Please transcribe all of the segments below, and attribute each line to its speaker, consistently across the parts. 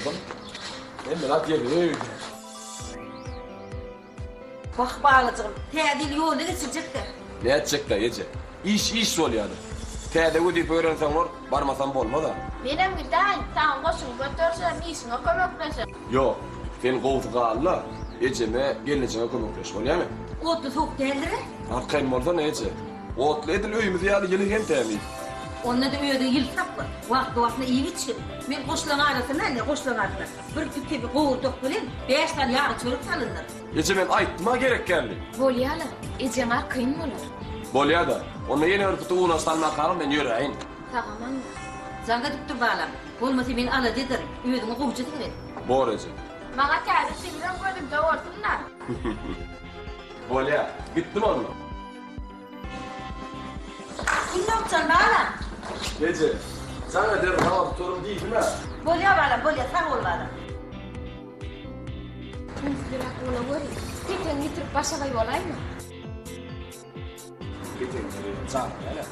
Speaker 1: kızım. Hemen at geliyor.
Speaker 2: Bak bağlıcığım, tedil yolu geçecek de.
Speaker 1: Ne edecek de Ece? İş ol yani. Tede ödeyip öğrensen var, barmasan bolma da.
Speaker 3: Benim giden, sen koşun götürsen iyisine kömeklesin.
Speaker 1: Yok, sen kovduğu Allah, Ece'me geleceğine kömekleş, ol yani.
Speaker 2: Otlu soğuk değildir.
Speaker 1: Arkayım orada ne Ece? Otlu edil öyümüzü yani gelirken temi.
Speaker 2: Onunla da öyle yıl saplı. Vakti iyi biçim. Ben koşulan arasında ne koşulan arasında. Bir tüpte bir kovurduk bilin, 5 tane yağı çörük salınır.
Speaker 1: Ece ben ayttıma gerek geldi.
Speaker 3: Bolyalı, eceğim kıyın mı olur?
Speaker 1: Bolya da, onunla yeni örgütü uğuna salmak kalın ben yürüyün.
Speaker 3: Tamam anne.
Speaker 2: Sana diktir bağlam. Olmasa beni ala dedirim. Ödümü kovucu derim.
Speaker 1: Bor Ece.
Speaker 3: Bana geldi, şimdiden gördüm de orsunlar.
Speaker 1: Bolya, gittim onunla.
Speaker 2: Kim yapacağım bağlam?
Speaker 1: Ece, sana derim tamam sorun değil mi?
Speaker 2: Bolya bağlam, bolya sağ ol bağlam.
Speaker 3: Tüm sürak ola vori. Tekrar getirip başa olayım mı?
Speaker 1: Gittim, sana hele.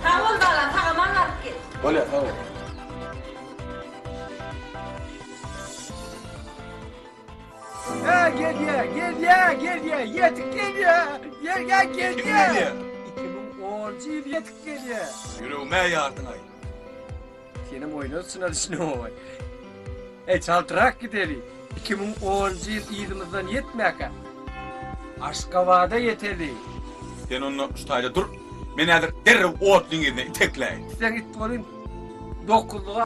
Speaker 2: Sağ ol bağlam, sağ manlar ki.
Speaker 1: Bolya, tamam.
Speaker 4: Ha gel ya, yetik gel ya. Gel ya. 2010 yıl yetik gel ya.
Speaker 5: Yüreğime yardın ay.
Speaker 4: Senin oynuyorsun hadi şimdi o. Çaltırak gidelim. 2010 yıl iyimizden yetmeyek. Aşkavada yeterli.
Speaker 5: Sen onu ustayla dur. Beni edir derre oğutlun yerine itekleyin.
Speaker 4: Sen git olayım. Dokulluğa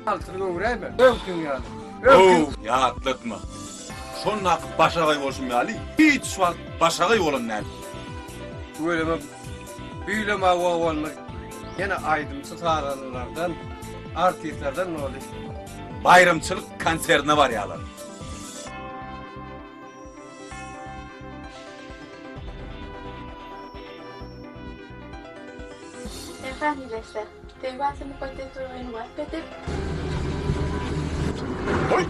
Speaker 4: altını uğrayım mı? Öptün yani.
Speaker 5: Ya atlatma. Şonun hakkı başagay olsun ya Ali. Hiç sual başagay olun nerede?
Speaker 4: Böyle mi? Böyle mi olmak? Yine aydımsız haralardan, artistlerden ne oluyor?
Speaker 5: Bayramçılık kanserine var ya lan.
Speaker 3: Efendim işte. Ben seni patates oyunu var. Patates.
Speaker 5: Oy!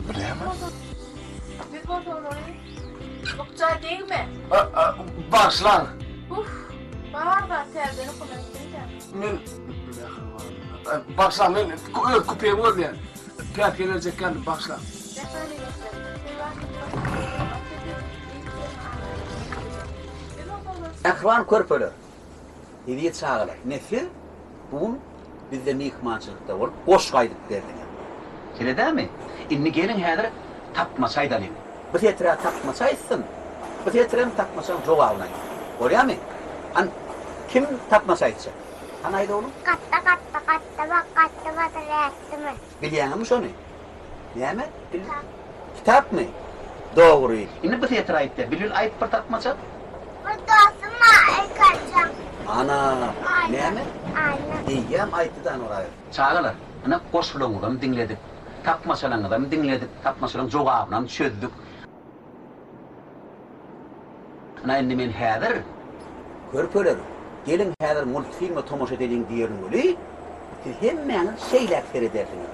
Speaker 3: Öyle mi? Bir kontrol orayı. Çok değil mi?
Speaker 1: Başlan.
Speaker 3: Var da terdeni konuştunca.
Speaker 1: Ben... Başlan, ben kupaya vur diyen. Piyat gelecek geldim, başlan.
Speaker 3: Efendim işte.
Speaker 6: Ekran körpölür. Hediye çağırır. Nefir, bugün bizde mihmançılıkta olup boş kaydık derdine. Öyle değil mi? İnni gelin hedir tapmasaydan in. Bu tetre tapmasaysın, bu tetre tapmasan cevabına in. Oraya mı? Kim tapmasaydı? Anaydı oğlum?
Speaker 7: Katta batırı
Speaker 6: Biliyor musun onu? Ne mi? Kitap mı? Doğru. İnni bu tetre ayıttı. Bilin ayıp bir tapmasa?
Speaker 7: Buradasın ay kaçacağım.
Speaker 6: Ana, ne mi?
Speaker 7: Aynen.
Speaker 6: Diyeceğim aytıdan oraya. Çağırlar. Ana koşulundan dinledik. Tapmasalarından dinledik. Tapmasaların cevabından çözdük. Ana indi men häzir körpöler. Gelin häzir multfilme tomoşa edin diýerin öli. Siz hemmäňiz şeýler seredersiniz.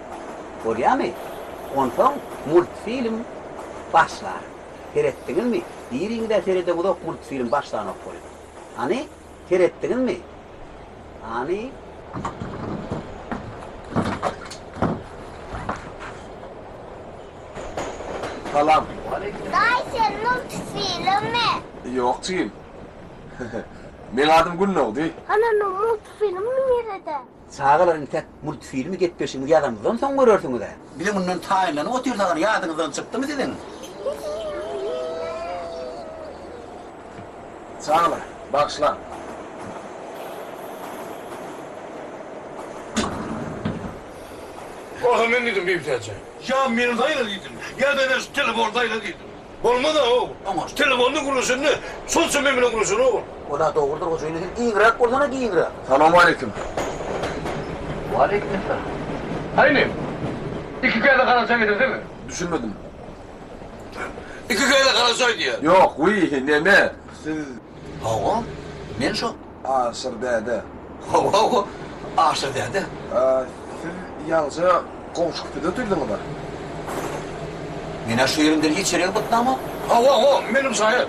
Speaker 6: Bolýarmy? Ondan multfilm başlar. Seretdiňizmi? Diýeriňizde serede bu multfilm başlanok bolýar. Ani seretdiňizmi? Ani
Speaker 1: Salam.
Speaker 7: Day sen multfilm mi?
Speaker 1: Yok çiğim. Men adım Gülne oldu.
Speaker 7: Ana multfilm mi nerede?
Speaker 6: Sağaların tek multfilmi getpeşini ýadamyzdan soň görürsüňiz de. Bilim bundan taýinlanyp otursalar ýadyňyzdan çykdymy dedin?
Speaker 1: Sağ ol, başlan.
Speaker 8: Oğlum ben dedim bir tane. Ya benim dayıyla gittim. Ya da şu telefondayla gittim. Olmadı o.
Speaker 6: Ama
Speaker 8: Telefonunu kurulsun ne? Sonsun memnun kurulsun o.
Speaker 6: ola doğrudur o söýlediň iňrak bolsana giňrak.
Speaker 1: Selamun aleyküm.
Speaker 6: Wa aleykumselam.
Speaker 8: Aynen. İki kere de karasan getir değil mi?
Speaker 1: Düşünmedim.
Speaker 8: İki kere de karasaydı ya.
Speaker 1: Yok, neme? Siz
Speaker 6: Hawa, men şu.
Speaker 1: aşır dede.
Speaker 8: Hava ağaçta derdi.
Speaker 1: Siz yalnızca komşukta da oturdunuz da.
Speaker 6: Mene şu yerimden hiç yere bıtnama.
Speaker 8: Hava benim sayem.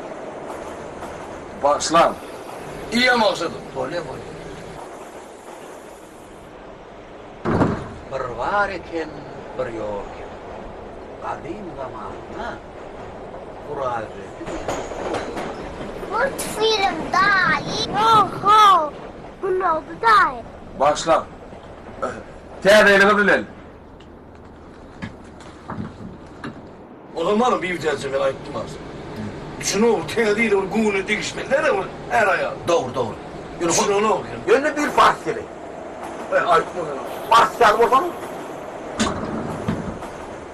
Speaker 1: Başlan.
Speaker 8: İyi ama olsadı.
Speaker 6: Böyle. var eken, bir yok eken. Kadim zamanına Kur'an-ı
Speaker 7: Multfilm dahi. Oho. Bu ne oldu dahi?
Speaker 1: Başla. Teğdeyle bilen.
Speaker 8: O zaman bir vitesi ben ayıttım az. Şunu o teyliyle o gûne dikişmeleri var her ayağı.
Speaker 6: Doğru doğru.
Speaker 8: Şunu ne oluyor?
Speaker 6: Yönü bir bahseli. Bahseli olsa mı?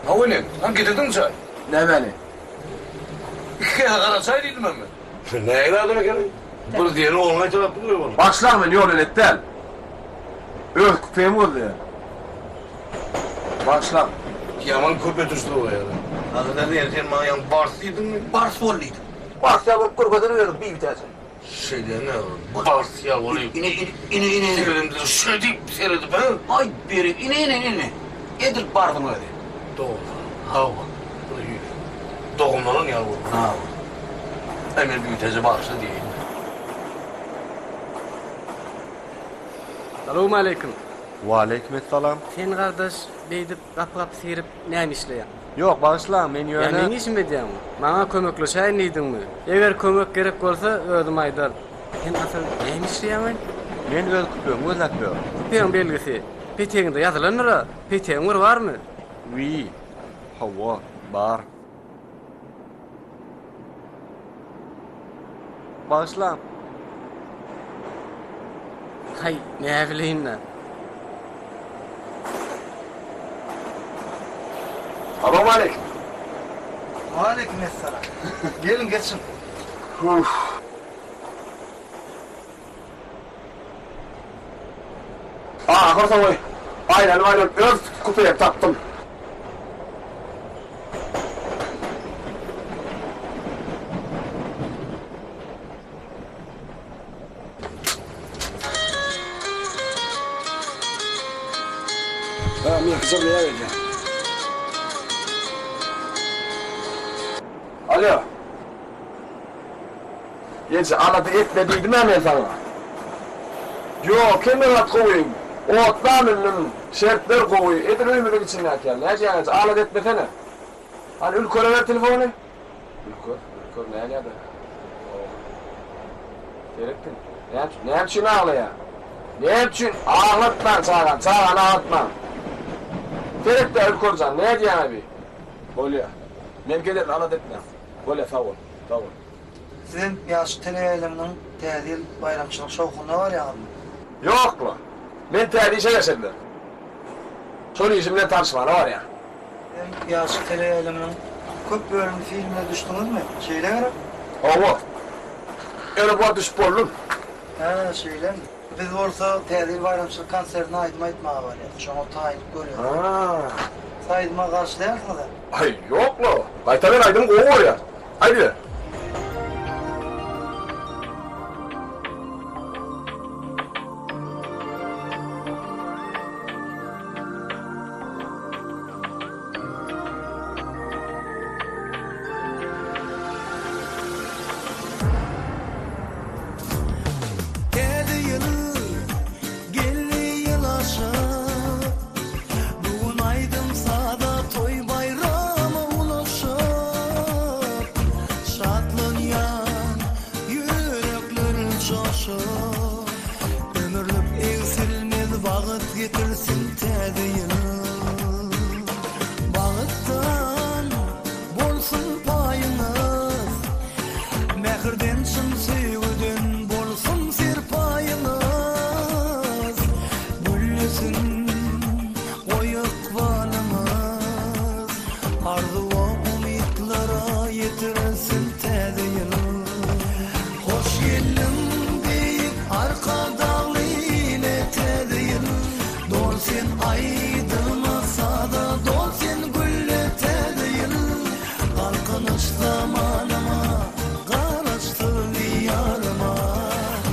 Speaker 8: Ha o ne? Lan getirdin sen.
Speaker 1: Ne beni?
Speaker 8: İki kere karasaydıydın ben mi? Sen neye iradına gelin? Bunu diğeri olmaya taraf buluyor bana.
Speaker 1: Başlar mı? Yol etten. Öh küpeyim oldu ya. Başla.
Speaker 8: Yaman köpet üstü o yani. Aslında ne diyeceğim bana yan Bars'ıydın mı?
Speaker 6: Bars volliydi. Bars yavrup kurbatını verdim bir vitesi.
Speaker 8: Şeyde ne var? Bars ya olayım.
Speaker 6: İne.
Speaker 8: Seyredim dedi. Şöyle seyredip ha?
Speaker 6: Ay birim ine. Edirip bardım öyle.
Speaker 8: Doğru. Hava. Doğumların yavrum.
Speaker 6: Ha.
Speaker 8: Emir büyüteci Bars'ı değil.
Speaker 9: Selamun aleyküm.
Speaker 10: Aleykümselam.
Speaker 9: Sen kardeş beydip kapı seyirip ne işleyen?
Speaker 10: Yok bağışla men
Speaker 9: Ya
Speaker 10: yöne.
Speaker 9: men işim ediyem. Bana kömekleşeyin neydin mi? Eğer kömek gerek bolsa ödüm aydar. Sen asıl ne işleyen?
Speaker 10: Men öz küpüm, öz akbıyor.
Speaker 9: Küpeğin belgisi. Peteğinde yazılanır. Peteğin var mı?
Speaker 10: Vi. Hava. Bar. Bağışla.
Speaker 9: Hay ne bileyim lan.
Speaker 1: Selamun aleyküm.
Speaker 6: Aleykümselam. Gelin geçin.
Speaker 1: Korsan koy. Aynen öz küpeye taktım. Ben kızım neye vereceğim? Alo. Gençler anladı etmediydim hemen sana. Yok kendin at koyayım. O otlarının şertler koyuyor. Edin ömürlük için erken. Ne diyeceğiniz? Ağlat etmesene. Hani Ülkor'a ver telefonu. Ülkor neye geldi? Gerektin. Ne yapçın ağlaya? Ne yapçın? Ağlatma Çağan ağlatma. Gerek de Ülkor'can. Ne diyeceğin abi? Bolya. Memkeden ağlat etme. Bolya sağ ol. Sağ ol.
Speaker 11: Sizin yaş televizyonumun tədil bayramçılık şovkunda var ya abi.
Speaker 1: Yok mu? Ben tədil işe yaşadılar. Sonra yüzümden tartışma ne var ya?
Speaker 11: Sizin yaş televizyonumun köp bölümlü filmine düştünüz mü? Şeyle göre?
Speaker 1: Oğlu. Öyle bu düşüp oldum.
Speaker 11: He şeyle mi? Biz olsa tədil bayramçılık konserine aydıma etmeye var ya. Şu an o tayinip görüyoruz.
Speaker 1: Ha.
Speaker 11: Saydıma karşılayarsınız da.
Speaker 1: Ay yok mu? Kaytamen aydım kovu ya. Haydi.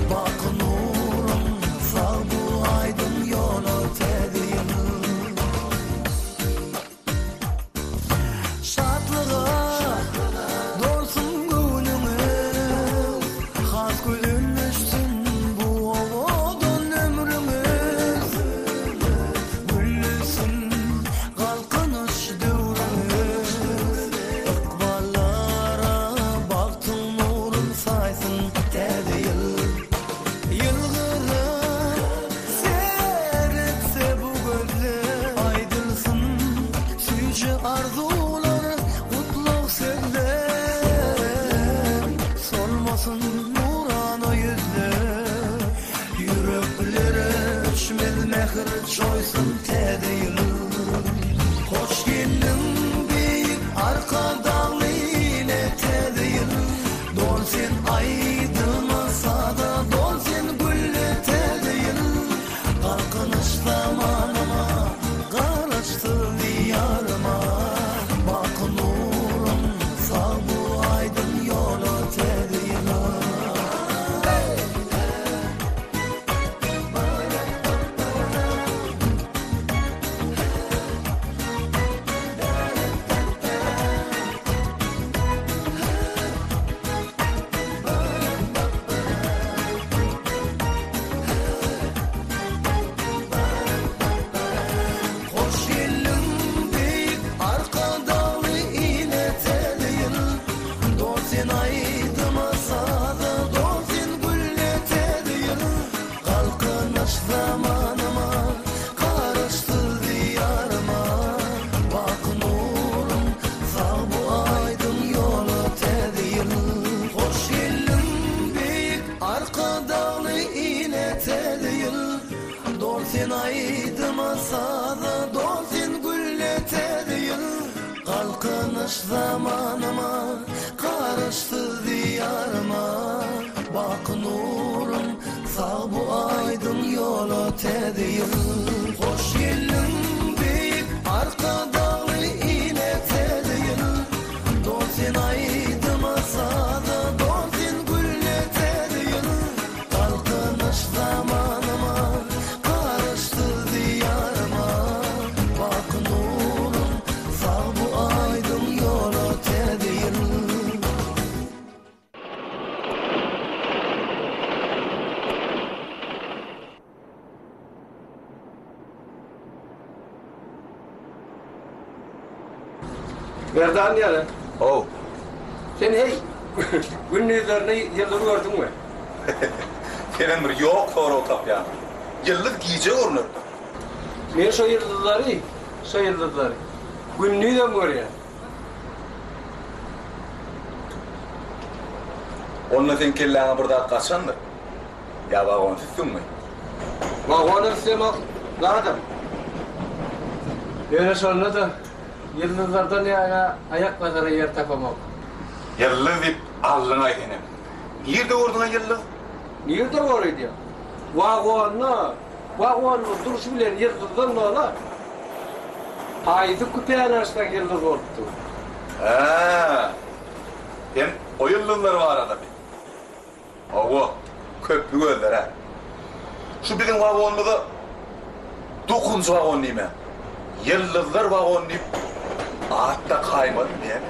Speaker 12: Bak nurum sağ bu aydın yolu mehri çoysun tedeyli. Hoş geldin büyük arka dağlı ile tedeyli. Don sen aydılmasa da don sen gülle tedeyli. Kalkınış zamanıma karıştı diyarıma. Bak nurum sağ bu aydın yolu tedeyli. Hoş geldin büyük arka dağlı ile tedeyil. Don sen aydımasa da don sen gülle tedeyil. Kalkınış zamanıma karıştı diyarıma. Bak nurum sağ bu aydın yolu tedeyil. Hoş geldin büyük arka dağlı ile tedeyil. Don sen aydımasa da don sen gülle tedeyil. Kalkınış zamanıma karıştı diyarıma. Bak nurum sağ bu aydın yolu tedeyil. Hoş geldin büyük arka dağlı ile tedeyil. Don sen aydımasa da don sen gülle tedeyil. Kalkınış zamanıma karıştı diyarıma. Bak nurum sağ bu aydın yolu tedeyil.
Speaker 9: Berdan yani.
Speaker 6: Oh.
Speaker 9: Sen hey, günlüğlerini yılları gördün mü?
Speaker 5: Senin bir yok sonra otap yani. Yıllık giyecek orunur.
Speaker 9: Ne şu yıldızları. Günlüğü de mi görüyor?
Speaker 5: Onunla sen kellana burada kaçandır. Ya bak onu tutsun mu?
Speaker 9: Vagonı istemek lazım. Böyle sonra da yıldızlardan yani ayak kadar yer tapamak.
Speaker 5: Yıllık deyip allına edenim. Nerede orduna yıllık?
Speaker 9: Nerede görüyordu ya? Vagonlu duruşu bilen yıldızdan ne ola? Haydi küpeğin açtan yıldız oldu.
Speaker 5: Haa. Ben o yıldızları var arada bir. Ava, köprü göller ha. Şu bizim vagonluğu 9. vagon değil mi? Yıldızlar vagon deyip ağaçta kaymadı diye mi?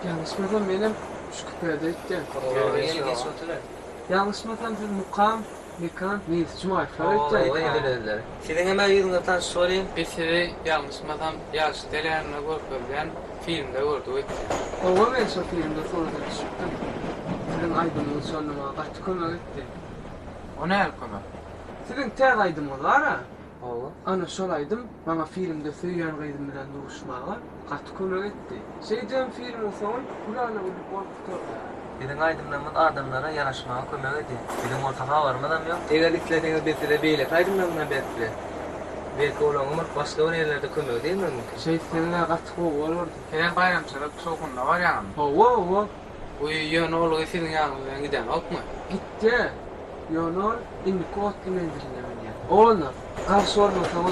Speaker 13: Yanlışmadan benim şu küpede gitti. Yanlışmadan bir mukam, mekan, neyse cuma ifade etti.
Speaker 14: Sizin hemen yılından sorayım. Bir sene yanlışmadan yaş delerine görülen filmde gördük.
Speaker 13: Ova ben şu filmde sonradan çıktım. Sizin aydınlığı sonuna kaç konu gitti.
Speaker 14: O ne el konu?
Speaker 13: Sizin tek aydım ola ara. Ana şolaydım, bana filmde söyleyen gaydım bilen duruşmağa kaç konu gitti. Şeyden filmin son, kulağına ulup korkuturdu.
Speaker 14: Bizim aydınlamın adamlara yaraşmaya kömek ediyor. Bizim ortağa varmadan yok. Egeliklerine betile beyle aydınlamına betile. Belki olanımız başka bir yerlerde kömek değil mi mümkün?
Speaker 13: Şey seninle kaç konu olurdu.
Speaker 14: Senin bayramçılık sokunda var yanım.
Speaker 13: Ova.
Speaker 14: Bu yön oğlu senin yanından giden ok mu?
Speaker 13: Gitti. Yonol, indi kot imendirinden ya. Oğlum, karşı olmasam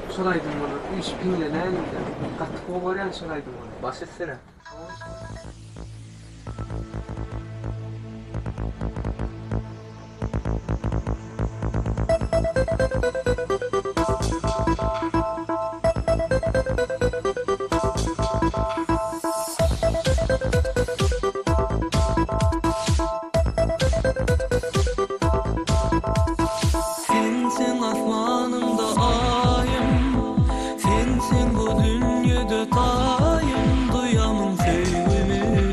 Speaker 13: solaydım onu. 3000 lira neydi? Kaç konu var yani solaydım onu.
Speaker 14: Basitsene.
Speaker 12: Sensin asmanımda ayım, sensin bu dünyada tayım, duyamın sevgimi.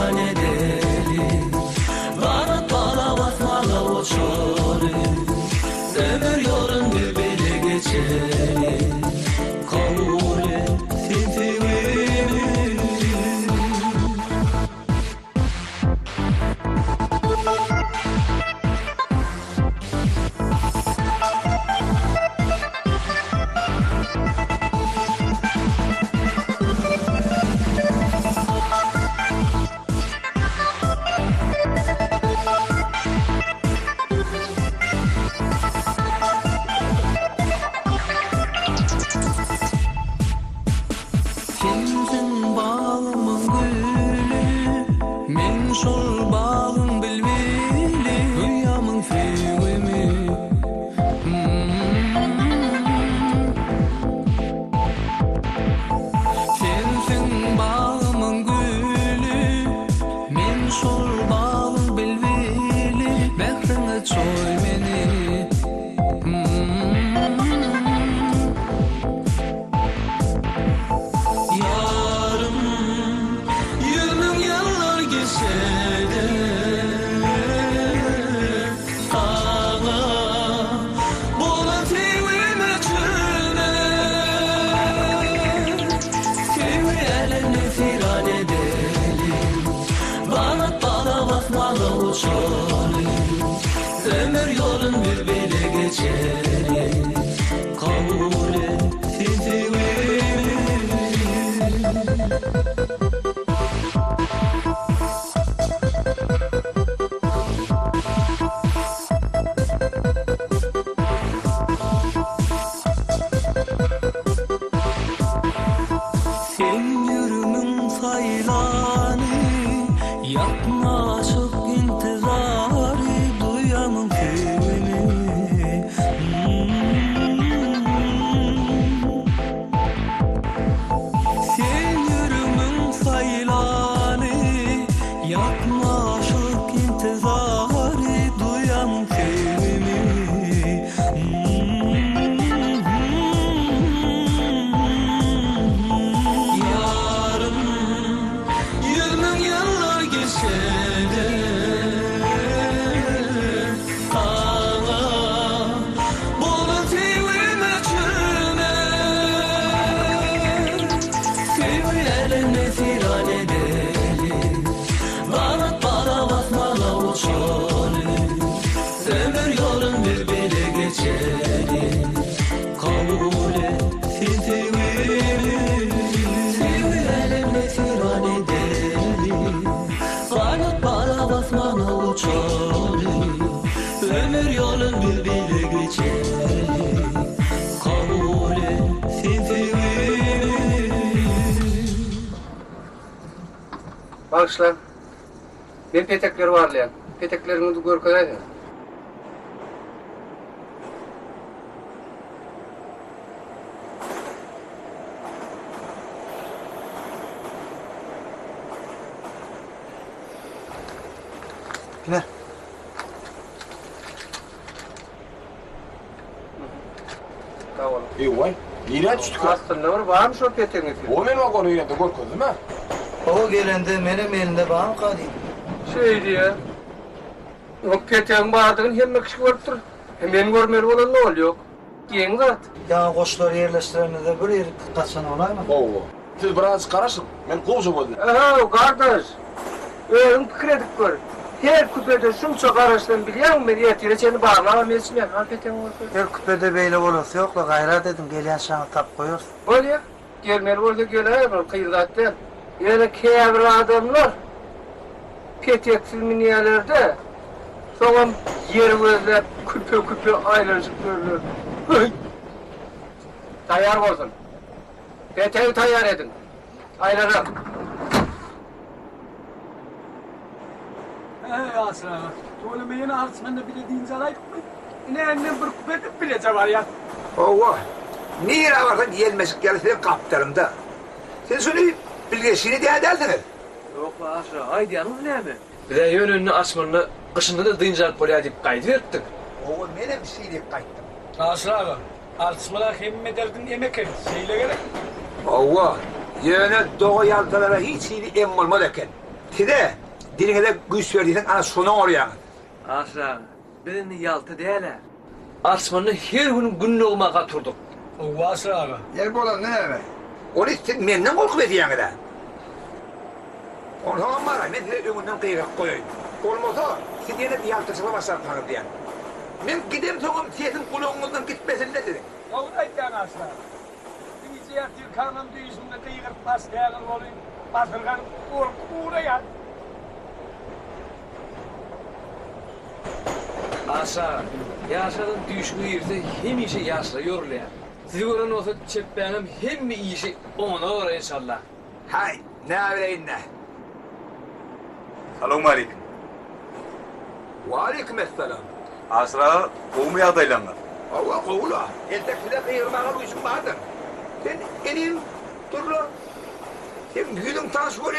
Speaker 12: firan edelim. Bana para basmalı uçarım. Ömür yolun birbirine geçelim. Kabul et fitrimi. Sensin bağımın gülü, men şol bağın bilmeli, dünyamın fevimi. Sensin bağımın gülü, men şol bağın bilmeli, mehrine çoy beni. Yarım, 20 yıllar geçse de sana buna sevime çürüme. Sevi eline firan edelim, bana para basmalı uçalım. Ömür yolun birbirine geçelim, kabul et fitrimi. Sen yürümün saylanı, yaklaşık intizarı, duyamın fevini. Sen yürümün saylanı, yaklaşık intizarı, duyamın fevini. Yarım, 20 yıllar geçse de sana bunu sevime çürüme. Sevi eline firan edelim, bana para basmalı uçalım. Ömür yolun birbirine geçelim, kabul et fitrimi. Sevi eline firan edelim, bana para basmalı uçalım. Ömür yolun birbirine geçelim, kabul et fitrimi.
Speaker 13: Bağışla. Ben petekleri varlayan. Peteklerimi de görkünaydın.
Speaker 11: Ne?
Speaker 13: Tamam.
Speaker 1: İyi vay. İğrenç düştük.
Speaker 13: Aslında var mı şu peteğin?
Speaker 1: O benim o iğrenç de korkun değil mi?
Speaker 11: O gelende benim elinde bağım kadıyım.
Speaker 13: Şey diye. O peteğin bağırdığın hem kişi görüp dur. Hem benim görmeli olan ne oluyor? Giyin zat.
Speaker 11: Ya koçları yerleştirene de bir yeri kaçsan olay mı?
Speaker 1: Oo. Siz biraz karışın. Ben kovuşum oldum.
Speaker 13: Aha kardeş. Öğün kredi gör. Her küpede şun çok araçtan biliyor musun? Ben yetire seni bağlamam etmem. Ha peteğin var.
Speaker 11: Her küpede böyle olursa yok da gayret edin. Gelen şana tap koyuyorsun.
Speaker 13: Oluyor. Gelmeli orada gelen kıyılatten. Yani kevri adamlar petek filminiyelerde sonra yer gözler küpe aylarcık görülür. Tayar olsun. Peteği tayar edin. Aylara.
Speaker 4: Ey asra. Oğlum yine artsmanda bile deyince alaydık mı? Ne annem bir küpetip bile var ya.
Speaker 15: Ova. Niye varsa gelmesik gelirse kaptarımda. Sen söyle bilgesini diye derdiniz.
Speaker 14: Yok asra. Haydi yanım ne mi? Bir de yönünü açmanını kışında da dıyıncalık polya deyip kaydı verttik.
Speaker 15: Oğlum benim bir şey deyip kayttım.
Speaker 4: Asra abi. Artsmalar hemme derdin yemek şeyle gerek.
Speaker 15: Ova. Yöne doğu yaltalara hiç iyi em olmadı eken. Side, diline de güç verdiysen ana sonu oraya.
Speaker 14: Aşağı, birini yaltı değerler. Asmanı her gün günlüğüme katırdık.
Speaker 8: O vasır ağa.
Speaker 15: Yer bolan ne eve? Onu sen menden korkup ediyen de. Onu tamam var, ben de önünden kıyırak koyayım. Olmasa, sidiyene bir yaltısına basar tanır diyen. Ben gidem soğum, sesin kulağımızdan gitmesin ne dedin?
Speaker 4: Oğlay diyen asla. İyice yatıyor karnım düğüsünde kıyıkırıp baslayalım olayım. Basırgan uğrayar.
Speaker 14: Aşağı, yaşadığın düşkü yerde hem işi yaşla yorulayan. Sizi gören olsa çepbeğim hem mi işi ona uğra inşallah.
Speaker 15: Hay, ne abileyin ne?
Speaker 5: Selamun aleyküm.
Speaker 15: Ve aleykümselam.
Speaker 5: Asra kovmu adaylanlar.
Speaker 15: Allah kovula. Eldekine kıyırmağa duysun vardır. Sen enin durlu. Sen gülün tanış bolun.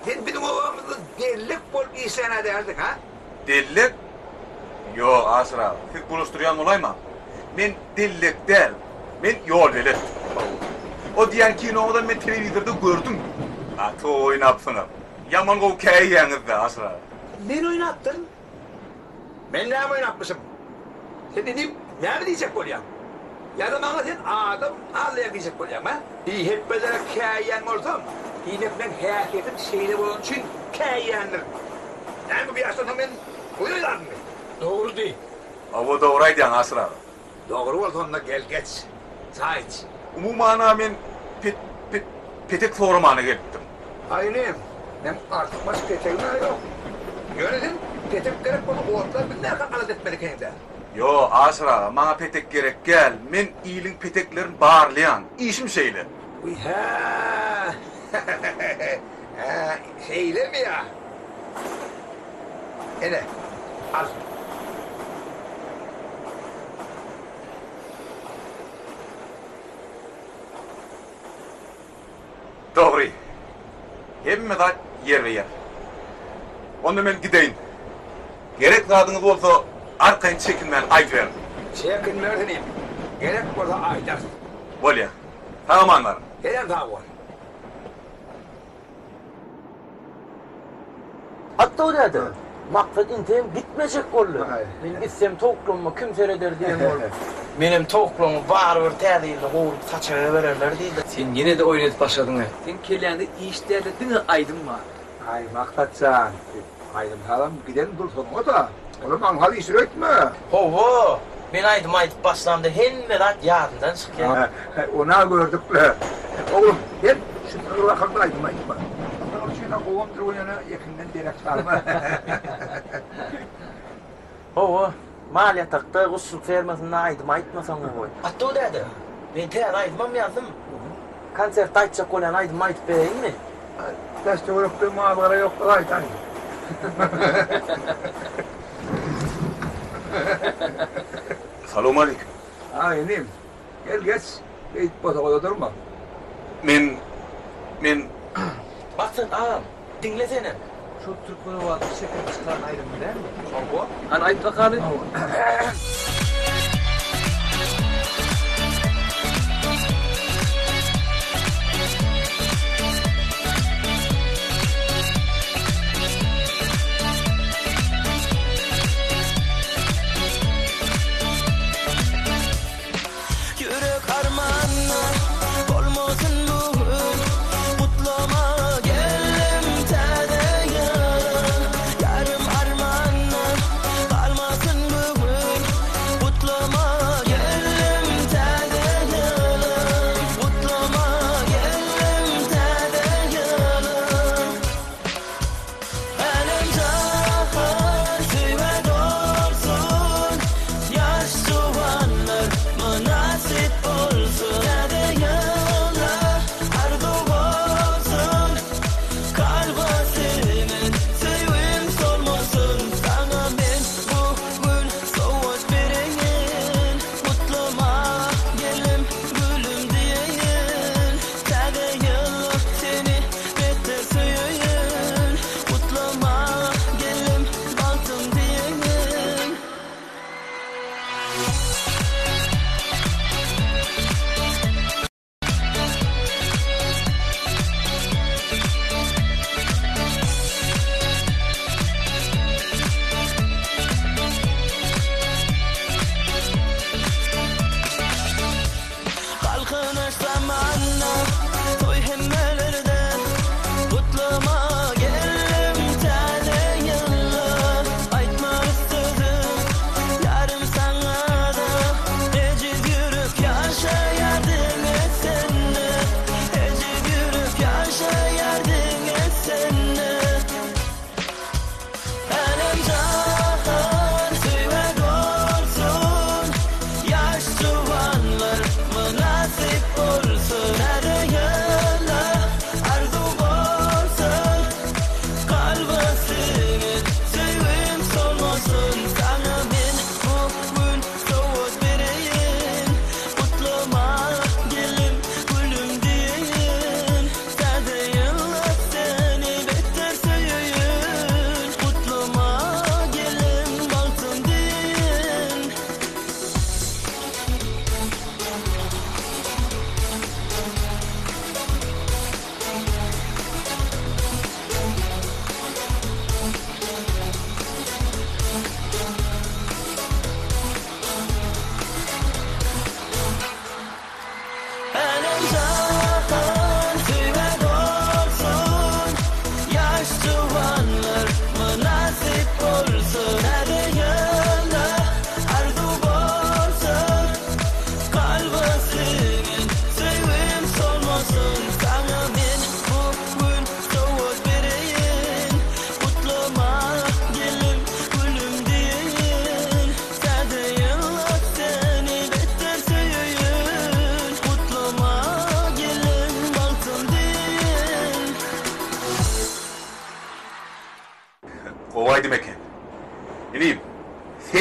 Speaker 15: Sen bizim ovamızı derlik bol isana derdik ha?
Speaker 5: Dillik? Yo Asra, tek buluşturuyan olayma. Men dillik değil, men yol bilir. O diyen kinodan ben televizörde gördüm. Atı oynapsınlar. Yaman kov kayyanızdı Asra.
Speaker 15: Ben oynattın. Ben ne oynatmışım? Sen dedim, ne mi diyecek bolyan? Ya da bana sen adam ağlayan diyecek bolyan ha? İyi hep böyle kayyan olsam, yine ben hareketim şeyle bulun için kayyandır. Yani bu bir yaştan ben uyuyorlar mı?
Speaker 8: Doğru değil.
Speaker 5: O doğruydu yan Asra.
Speaker 15: Doğru olsa da gel geç. Sağ iç.
Speaker 5: Umumana ben petek sorumana gittim.
Speaker 15: Aynen. Ben artık başka peteğim yok. Yönetim petek gerek bunu ortalar bir ne kadar etmeli kendine.
Speaker 5: Yo Asra, bana petek gerek gel. Men iyilin peteklerin bağırlayan, işim şeyle.
Speaker 15: Uy ha. Şeyle mi ya? Ene, al.
Speaker 5: Doğru. Hemme de yer ve yer. Onda ben gideyim. Gerek zadınız olsa arkayın çekinmen ayt verin.
Speaker 15: Çekinmerdinim. Gerek burada aytar.
Speaker 5: Bolya. Tamam anlarım.
Speaker 15: Gelen daha var.
Speaker 16: Hatta o dedi. Maksat intem bitmeyecek oldu. Ben gitsem tokluğumu kim seyreder diyen oldu. Benim tokluğumu bağırır terliyle kovurup saçaya verirler dedi.
Speaker 14: Sen yine de oynatıp başladın ha. Sen kelleğinde iş derledin aydın var.
Speaker 15: Ay Maktatcan. Aydın halam giden dursun o da. Oğlum anhal işi ötme.
Speaker 16: Hova. Ben aydım başlamda hemmerat yadından çıkıyor.
Speaker 15: Ona gördük be. Oğlum gel şu tırlakında aydım. Ondan şeyden kovamdır o yana yakından direk sarma.
Speaker 16: Hova. Mal yatakta usul fermasında aydım aytmasan o boy. Hatta o dedi. Ben ter aydımam yazdım. Kanser taytacak olan aydım ayt beyim mi?
Speaker 15: Deste olup bir mağabara yok aydan.
Speaker 5: Selamun aleyküm.
Speaker 15: Aynen. Gel geç. Hiç boza durma.
Speaker 5: Men...
Speaker 16: Bak sen ağam, dinlesene.
Speaker 14: Şu Türkmen'e vardı şeker çıkaran aydın bilir mi? Hava. Hani ayt bakalım.
Speaker 12: Yürek armanla olmasın bu mutlama geldim tadaya yarım armanla kalmasın bu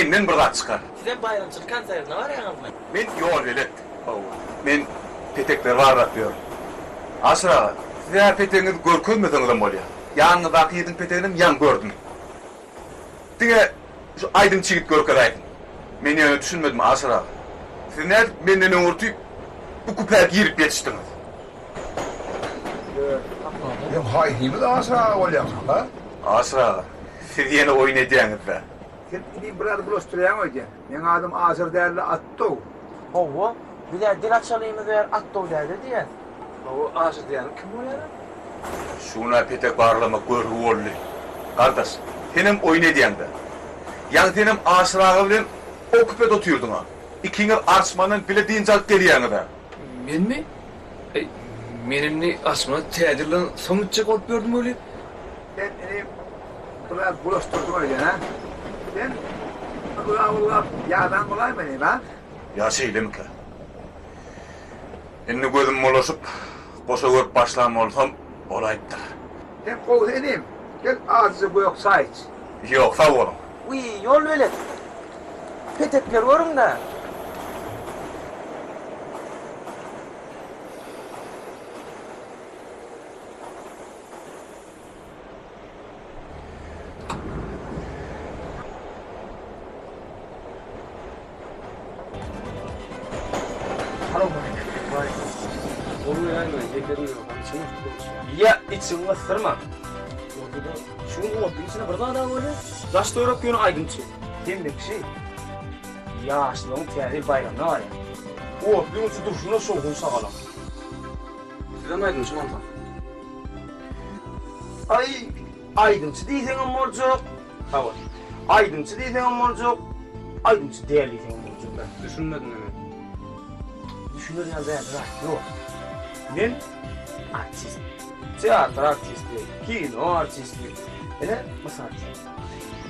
Speaker 5: benden bir kat çıkar.
Speaker 16: Size bayramçılık konserine var ya mı?
Speaker 5: Men yol velet. Men petekler var diyor. Asra, size peteğinizi görmediniz mi bolya? Yanındaki yedin peteğini yan gördüm. Dige şu aydın çigit görkadaydın. Men yani düşünmedim Asra. Siz ne benden öğürtüp bu kupaya girip yetiştiniz.
Speaker 15: Hem haydimi de Asra olyam ha?
Speaker 5: Asra, siz yine oyun ediyorsunuz be.
Speaker 15: Sen gidip biraz bulaştırayan oydu. Men adım Asır değerli attı.
Speaker 16: Hova, bir de dil açalıyımı ver attı derdi diye.
Speaker 13: O Asır diyen kim olar?
Speaker 5: Şuna petek bağırlama görü oldu. Kardeş, senin oyun ediyorsun da. Yani senin Asra'ğı bilen o küpede otuyordun ha. İkiniz Arsman'ın bile dincak geliyanı da.
Speaker 13: Men mi? Menimni asma teadirlen sonuççak olup gördüm öyle.
Speaker 15: Ben biraz bulaştırdım öyle ha. Ben ulan yağdan kolay mı ha?
Speaker 5: Ya şeylim ki. Enne gözüm molaşıp, boşa görüp başlam olsam, olayıptır.
Speaker 15: Hem kol edeyim. Gel ağzı bu yok say iç.
Speaker 5: Yok, sağ olun.
Speaker 16: Uy, yol velet. Petekler varım da.
Speaker 14: Ya içini ısırma. Şunun ortun içine bir daha böyle. Yaşta örüp yönü aydınçı. Demek şey. Yaşlığın tiyari bayramına var ya. O ortun içi duruşuna soğuğun sağlam.
Speaker 13: Size mi aydınçı mantar?
Speaker 14: Ay, aydınçı değilsen morcuk. Hava. Aydınçı değilsen morcuk. Aydınçı değerliysen morcuk ben.
Speaker 13: Düşünmedim hemen.
Speaker 14: Düşünür ya ben yok. Ben artist. Tiyatro artisti, kino artisti. Öyle mesela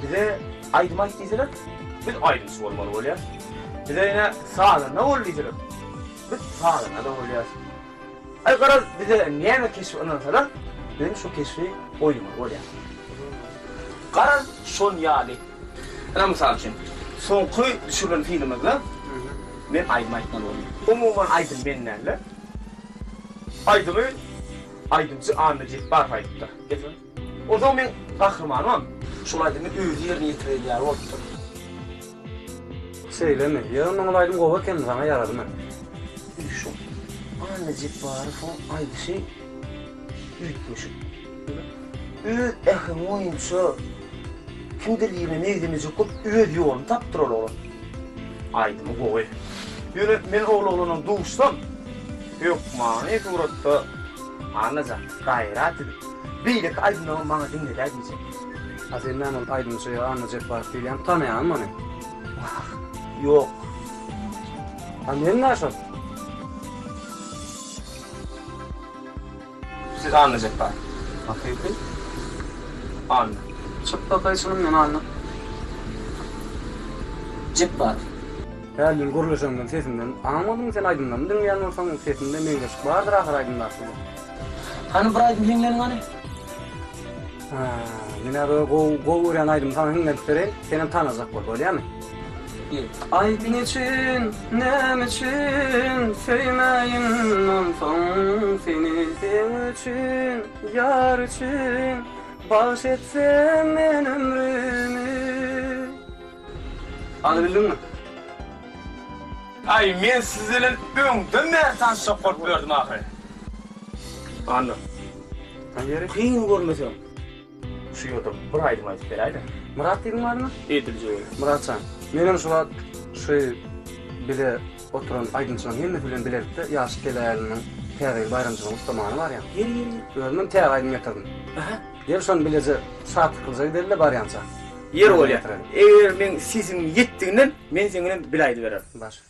Speaker 14: bir de aydınmak diyeceğiz. Bir aydınsı olmalı oluyor. Bir de yine sağda ne oluyor? Bir sağda ne oluyor? Ay karar bir de niye mi keşfi anlatsalar? Benim şu keşfi oynuyor oluyor. Karar son yani. Ana misal için. Son koy düşürülen filmimizde ben aydınmaktan oluyor. Umuman aydın benimle. Aydın'ı Aydınçı Ahmetcik barfaydıkta. O zaman ben kahramanım. Şol aydın'ı öz yerini yitireydiler oldu.
Speaker 13: Söyleme, yarın olaydım kova kendi sana yaradım ben.
Speaker 14: Şu Ahmetcik barfı aydı şey ütmüşüm. Öz ehim oyuncu kimdirliğine neydimizi kup öz yolun taptırol olur. Aydın'ı kova. Yönetmen oğlunun doğuştum. Yok mani kuratta anlaza gayret edip birlik aydın'ın bana dinleder diyecek.
Speaker 13: Senin hemen aydınçıya anlayacak var diyeyim, tanıyan mı ne?
Speaker 14: Yok.
Speaker 13: Ben ne aşağı?
Speaker 14: Siz anlayacaklar.
Speaker 13: Hakiki?
Speaker 14: Anla.
Speaker 13: Çık bakaysınım ben anla.
Speaker 14: Cip var.
Speaker 13: Her kuruluşundan sesinden anlamadım sen aydınlan. Dünyanın olsanın sesinde meyleşik vardır ahir aydınlar.
Speaker 14: Hani bir aydın hinglerin hani?
Speaker 13: Yine böyle gol uğrayan aydın sana hingledik vereyim. Senin tanıyacak var böyle mi? Aydın için, nem için, söymeyin olsam seni sev için, yar için, bahşetsem ben ömrümü. Anladın mı?
Speaker 14: Ay men sizlerin öňden nereden support verdim ahir. Anla.
Speaker 13: Hangi
Speaker 14: kıyın görmesem. Şu yolda bir aydım aytıp beraydı.
Speaker 13: Murat dedim var mı?
Speaker 14: Edilce öyle.
Speaker 13: Muratcan. Menem şular bile oturan aydınçılan hem de filan bilerip de yaş gelerinin teğaylı bayramcılığın ustamanı var ya.
Speaker 14: Yer.
Speaker 13: Ölümün teğaylı getirdim. Yer son bilece saat kılacak derle var yansa.
Speaker 14: Yer oluyor. Eğer men sesim yettiğinden men senin bilaydı verer.
Speaker 13: Baş.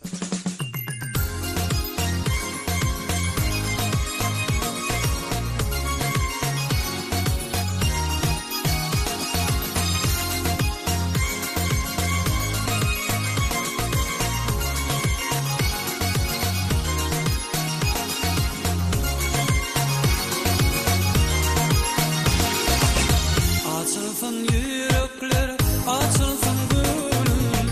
Speaker 12: Açılsın yürekler, açılsın gönül,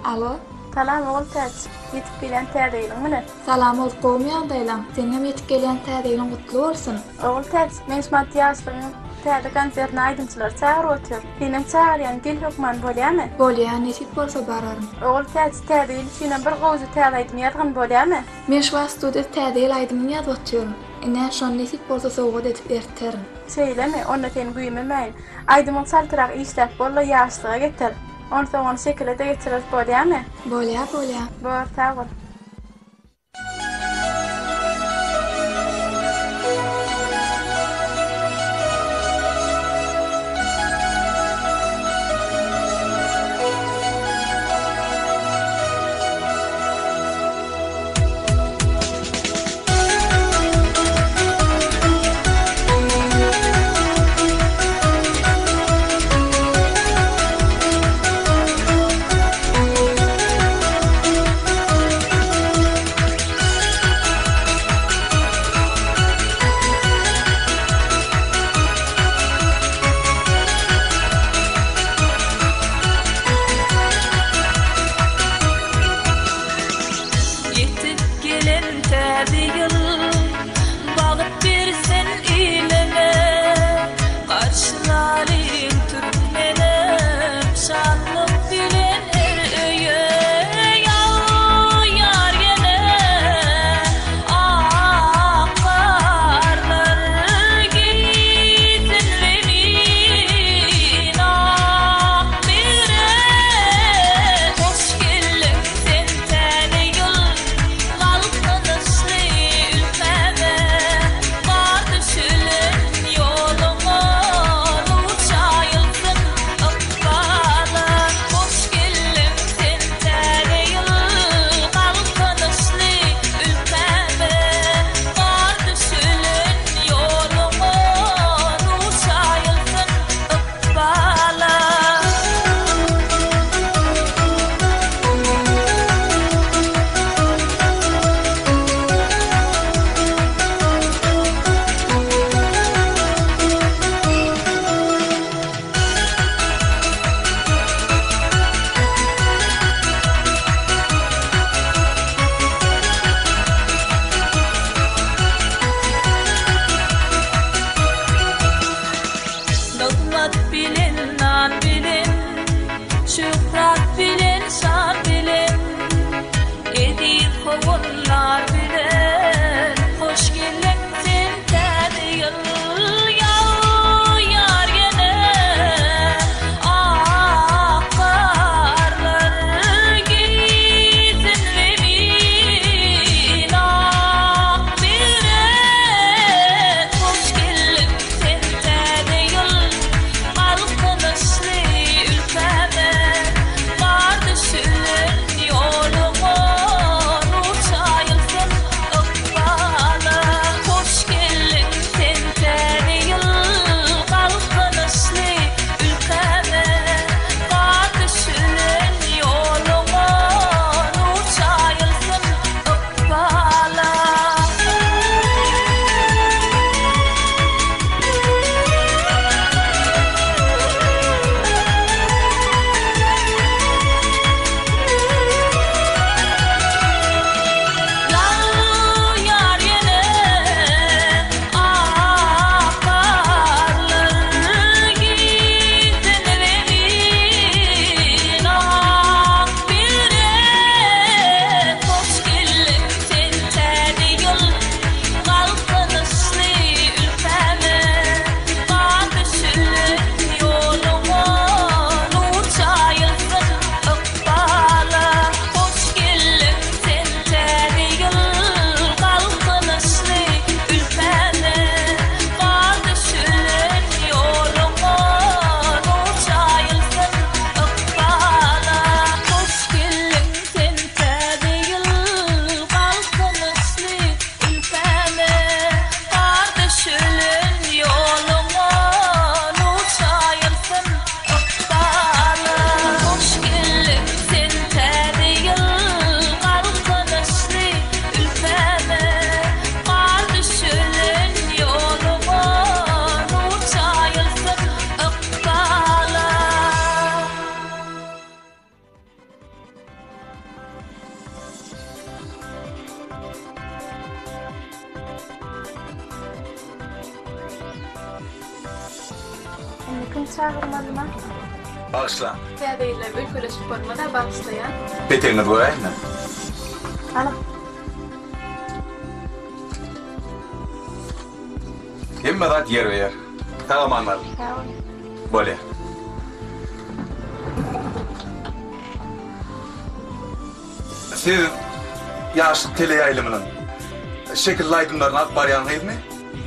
Speaker 3: Alo. Salam oğul täç. Yetip gelen täzeýiňmi?
Speaker 17: Salam ol gowmaýan daýlan. Seň hem yetip gelen täzeýiň gutly bolsun.
Speaker 3: Oğul täç, men şmat ýaşlygyň täze konsertine aýdymçylar çağıryp otur. Senem çağırýan gel hukman bolýarmy?
Speaker 17: Bolýar, nesip bolsa bararym.
Speaker 3: Oğul täç, täzeýil üçin bir gowzy täze aýdym ýargyn bolýarmy?
Speaker 17: Men şu studiýa täzeýil aýdym ýazyp oturýarym. Ene şon nesip bolsa sowgat etip berterim.
Speaker 3: Şeýlemi, onda sen güýmemäýin. Aýdymyň saltyrak işläp bolla ýaşlyga getir. Onu soňra şekilde geçirip bolýarmy?
Speaker 17: Bolýar, bolýar.
Speaker 3: Bor, sag ol. Kim çağırmadı mı?
Speaker 5: Bağışla.
Speaker 3: Täzeýler ülkeleşip bolmada bağışlayan.
Speaker 5: Peteňiz goýaýyn.
Speaker 3: Ana.
Speaker 5: Hemme zat yer ber. Tamamanlar. Bolýar. Siz yaş teleýaýlymynyň şekil aýdymlaryny alyp barýanlyňyzmy?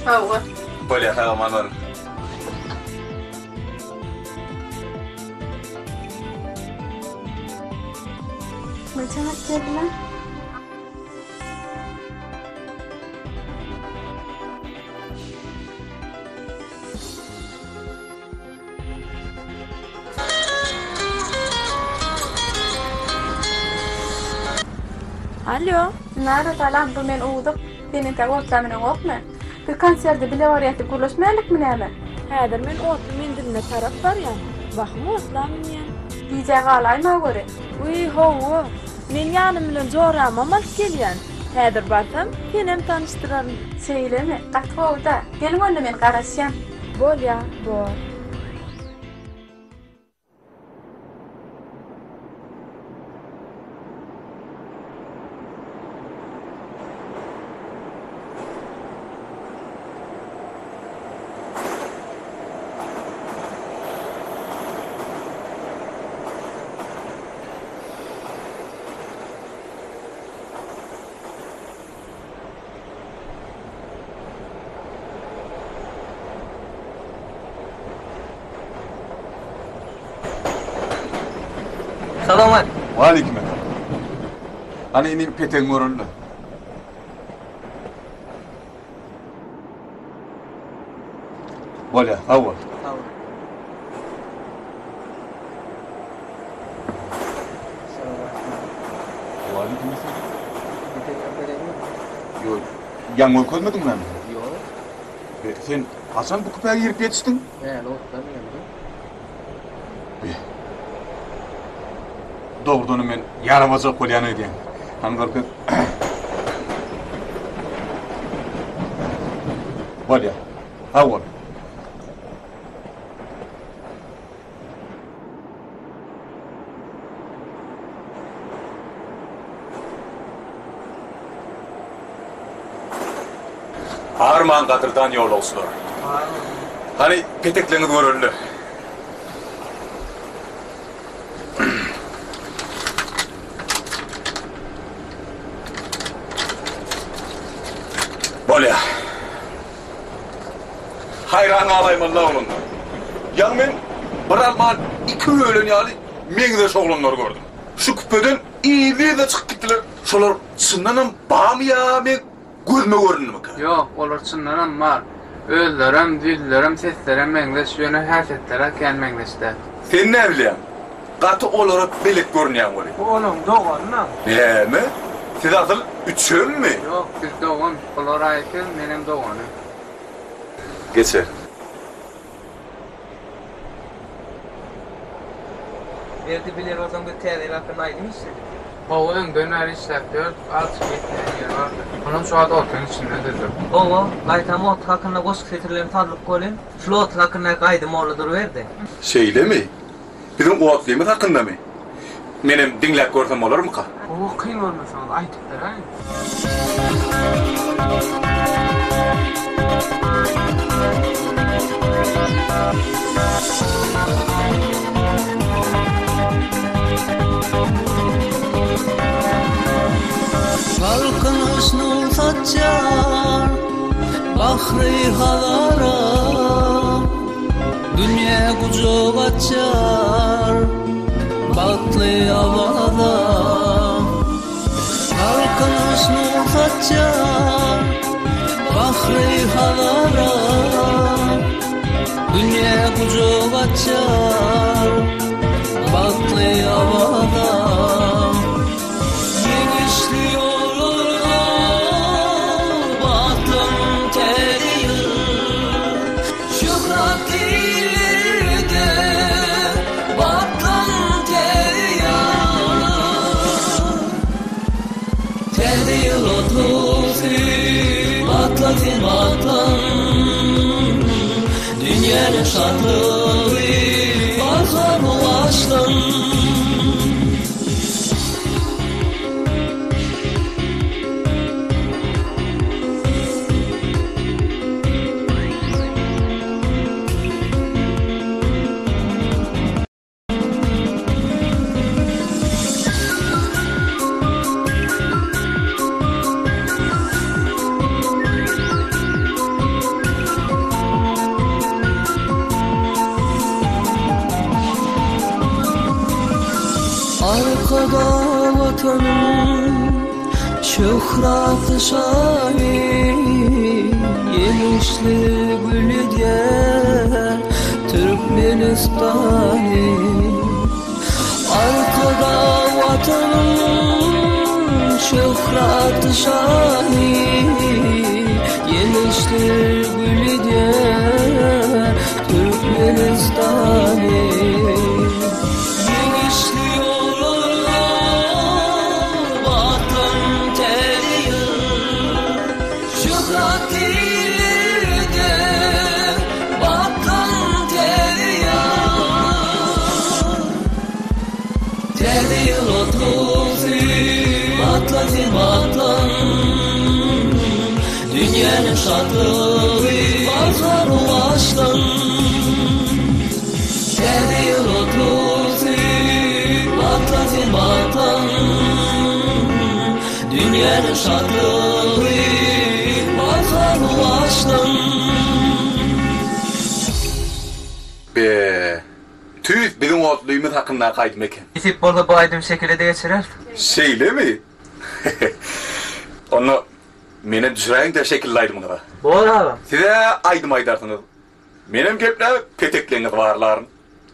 Speaker 3: Hawa.
Speaker 5: Bolýar, tamamanlar.
Speaker 3: Meçenek geldiler.
Speaker 17: Alo.
Speaker 3: Nara talan bu men uğudup, senin de otlamını okma. Bir konserde bile var yatı kuruluşmayallık mı neyme?
Speaker 17: Häzir men otlu mendiline tarap barýan. Baxmy otlamynýan.
Speaker 3: Diýje galayma göre.
Speaker 17: Uy howa. Men ýanym bilen joramam alyp gelýän. Häzir barsam, senem tanıştyrarym.
Speaker 3: Seýleme, gatgowda. Gel onda men garaşýan.
Speaker 17: Bolýar, bol.
Speaker 18: Salamat.
Speaker 5: Waleyküm. Hani ini peteň görüldü. Bolýar, hawa. Waleyküm selam. Yo, ýaňy görmediňmi?
Speaker 18: Ýok.
Speaker 5: Sen haçan bu küpäge girip ýetişdiň?
Speaker 18: Otlamyňam.
Speaker 5: Doğrudan men yaramazak bolýan edýän. Hangarky bolýar. Hawa. Arman gatyrdan ýol olsunlar. Hani petekleňiz görüldü. Bolýar. Hayran alayman oğlum. Ýa men bir alman iki ölen ýaly meňde şoglunlar gördüm. Şu küpeden iyili de çykyp gitdiler. Şolar çyndanam barmy ýa men gözüme görünmümi?
Speaker 13: Ýok, olar çyndanam bar. Özlerem, dillerim, seslerem meňde şu ýöne häsiyetlere gelmeňdeşler.
Speaker 5: Sen näme bilýän? Gaty olara belek görünýän boly.
Speaker 13: Bu onuň doganyna.
Speaker 5: Näme? Siz asıl üçünmi?
Speaker 13: Ýok, biz dogan, olar aýkyl, menem doganym.
Speaker 5: Geçer.
Speaker 18: Berdi biler olsam da täze lafyny aýdymyşdy.
Speaker 13: Hawa öňden näre işläpdir, alçy gitmän ýer bardy. Onuň şu ady otyň içindedir.
Speaker 18: Owa, gaýtam ot hakyna goşuk setirilen tadyp bolýan. Şu ot hakyna gaýdym orada berdi.
Speaker 5: Şeyle mi? Bizim oğatlığımız hakkında mı? Benim dinlep görsem olur mu ka?
Speaker 13: O kıyım olmasanız aytıp vereyim.
Speaker 12: Kalkınız nur saçar Bahri halara Dünya kucak açar Batlı havada Kalkınız nur saçar Bahri halara Dünya kucak açar Batlı havada Atlan, dünyanın şadlığı Arkada vatanım şöhratı şahi Yemişli gülü diye Türkmenistan'ı Arkada vatanım şöhratı şahi Yemişli gülü diye Türkmenistan'ı Dünyanın şadlığı azar ulaştan Tedi yıl otuzu Atlasın vatan Dünyanın şadlığı azar ulaştan
Speaker 5: Be. Tüy bizim otluyumuz hakkında kaydım eken.
Speaker 18: Gitip bolu bu aydım şekilde de geçirer.
Speaker 5: Şeyle mi? Onu mene düşüreyim de şekillaydım ona.
Speaker 18: Bol abi.
Speaker 5: Size aydım aydarsınız. Benim kepler petekleriniz varlar.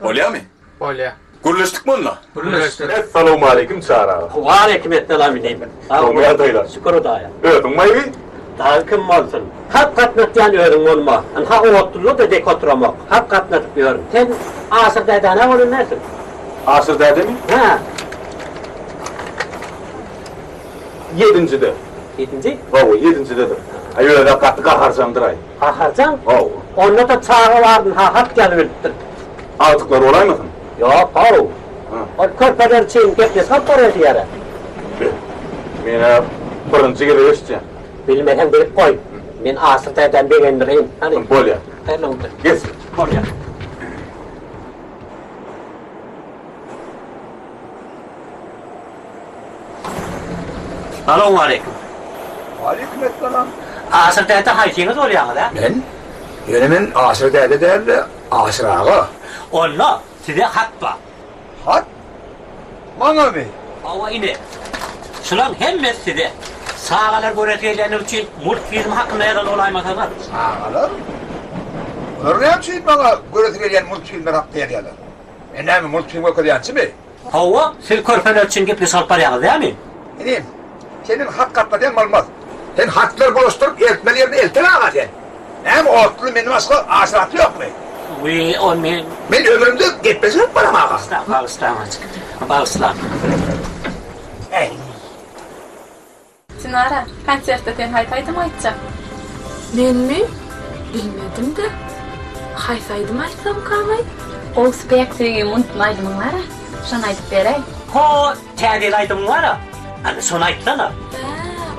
Speaker 5: Oluyor mu?
Speaker 13: Oluyor.
Speaker 5: Gürleştik mi onunla?
Speaker 13: Gürleştik.
Speaker 5: Esselamu aleyküm çağıra.
Speaker 19: Var aleyküm bileyim ben.
Speaker 5: Olmaya dayılar.
Speaker 19: Şükür daya.
Speaker 5: Öğütün mayvi?
Speaker 19: Dalkım olsun. Hap katnatyan öğün olma. Ha oturlu da dek oturamak. Hap katnatıp öğün. Sen asır dedana olun nesin?
Speaker 5: Asır dede mi?
Speaker 19: Ha.
Speaker 5: 7'de.
Speaker 19: 7.
Speaker 5: Oo 7'dedir. Ay öyle de katlı kaharcandır ay.
Speaker 19: Kaharcan?
Speaker 5: Oo.
Speaker 19: Onda da çağı vardın ha hap gelivittir.
Speaker 5: Artıklar olay mısın?
Speaker 19: Yok o. O körpeler için geples hap oraya yere.
Speaker 5: Mene fırıncı gibi işte.
Speaker 19: Bilmeden deyip koy. Men asır deden beğendireyim. Hani?
Speaker 5: Böyle.
Speaker 19: Hayırlı olsun.
Speaker 5: Geç.
Speaker 19: Böyle. Selamun aleyküm.
Speaker 15: Aleykümselam.
Speaker 19: Asır dede haysiniz oluyor da?
Speaker 15: Ben? Yönümün asır dede değil de asır ağa.
Speaker 19: Onunla size hat var.
Speaker 15: Hat? Bana mı?
Speaker 19: Ava ine. Şulan hemmet size. Sağalar göretilgenler için multfilm hakkında yer olaymasalar.
Speaker 15: Sağalar? Örneğin şey bana göretilgen multfilmler hakkında yer yalar. Ne mi multfilm okuyançı mı?
Speaker 19: Hava, siz körpeler için gepli salpar yağı değil mi?
Speaker 15: İneyim. Senin hak katlayan olmaz. Sen haklar buluşturup eltmelerini eltene ağa sen. Hem otlu benim askı asıratı yok mu?
Speaker 19: Ve on men...
Speaker 15: Ben ömrümde gitmesi yok bana ağa.
Speaker 19: Bağışlan azıcık. Bağışlan.
Speaker 15: Ey.
Speaker 3: Sinara, konsertde sen haytaydım aytacak.
Speaker 17: Men mi? Bilmedim de. Haysaydım aytsam kalmay. O spektrini unutmaydım var. Şunu aytıp berey.
Speaker 19: Ho, tədil aydım var ha. Hani son aytsana.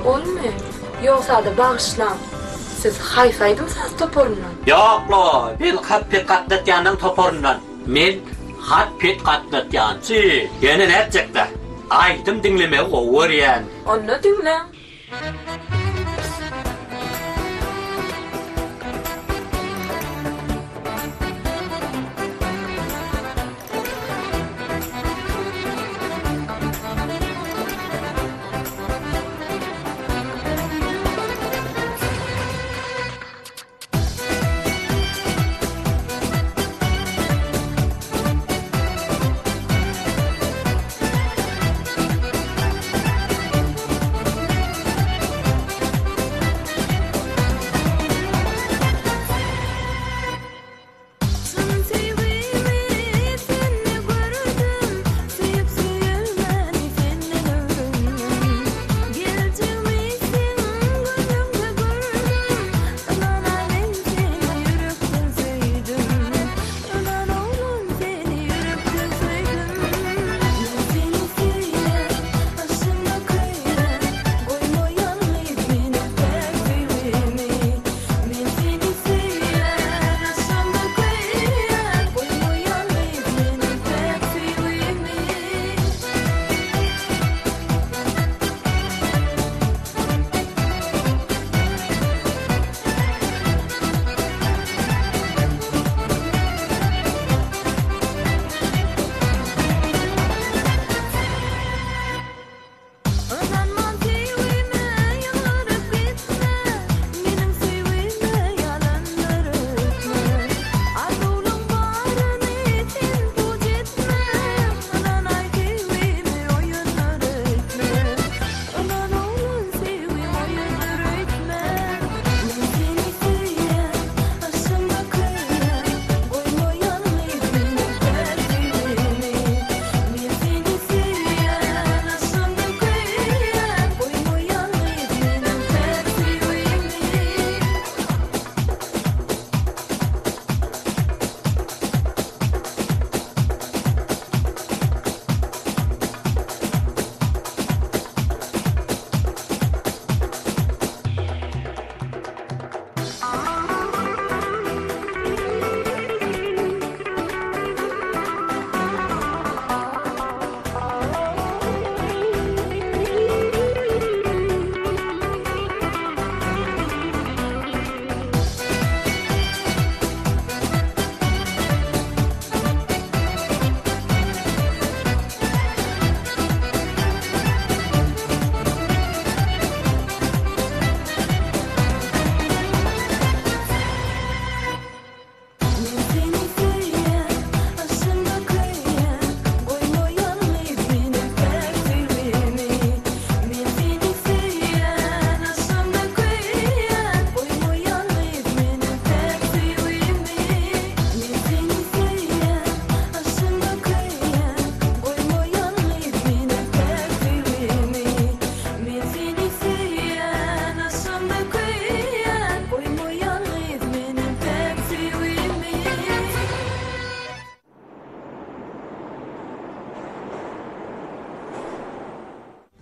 Speaker 17: Olmu? Yoksa da bağışlan. Siz haysaydımsınız toporundan.
Speaker 19: Yok lo, ben hat-pet katlatyandan toporundan. Men hat-pet katlatyancı. Yine ne edecekler? Aydım dinleme olur yani.
Speaker 17: Onu dinle.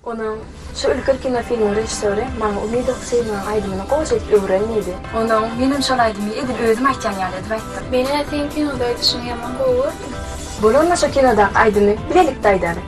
Speaker 17: Onun şu ülker kino filmin rejissörü bana Umid Hüseyin'in aydımını qoşup öğrenmedi. Onun benim şol aydımı edil özüm aytcan ýaly aytdı. Beni sen kinoda aytışını yaman goýurdy. Bolonma şu kinoda aydımı bilelikde aydary.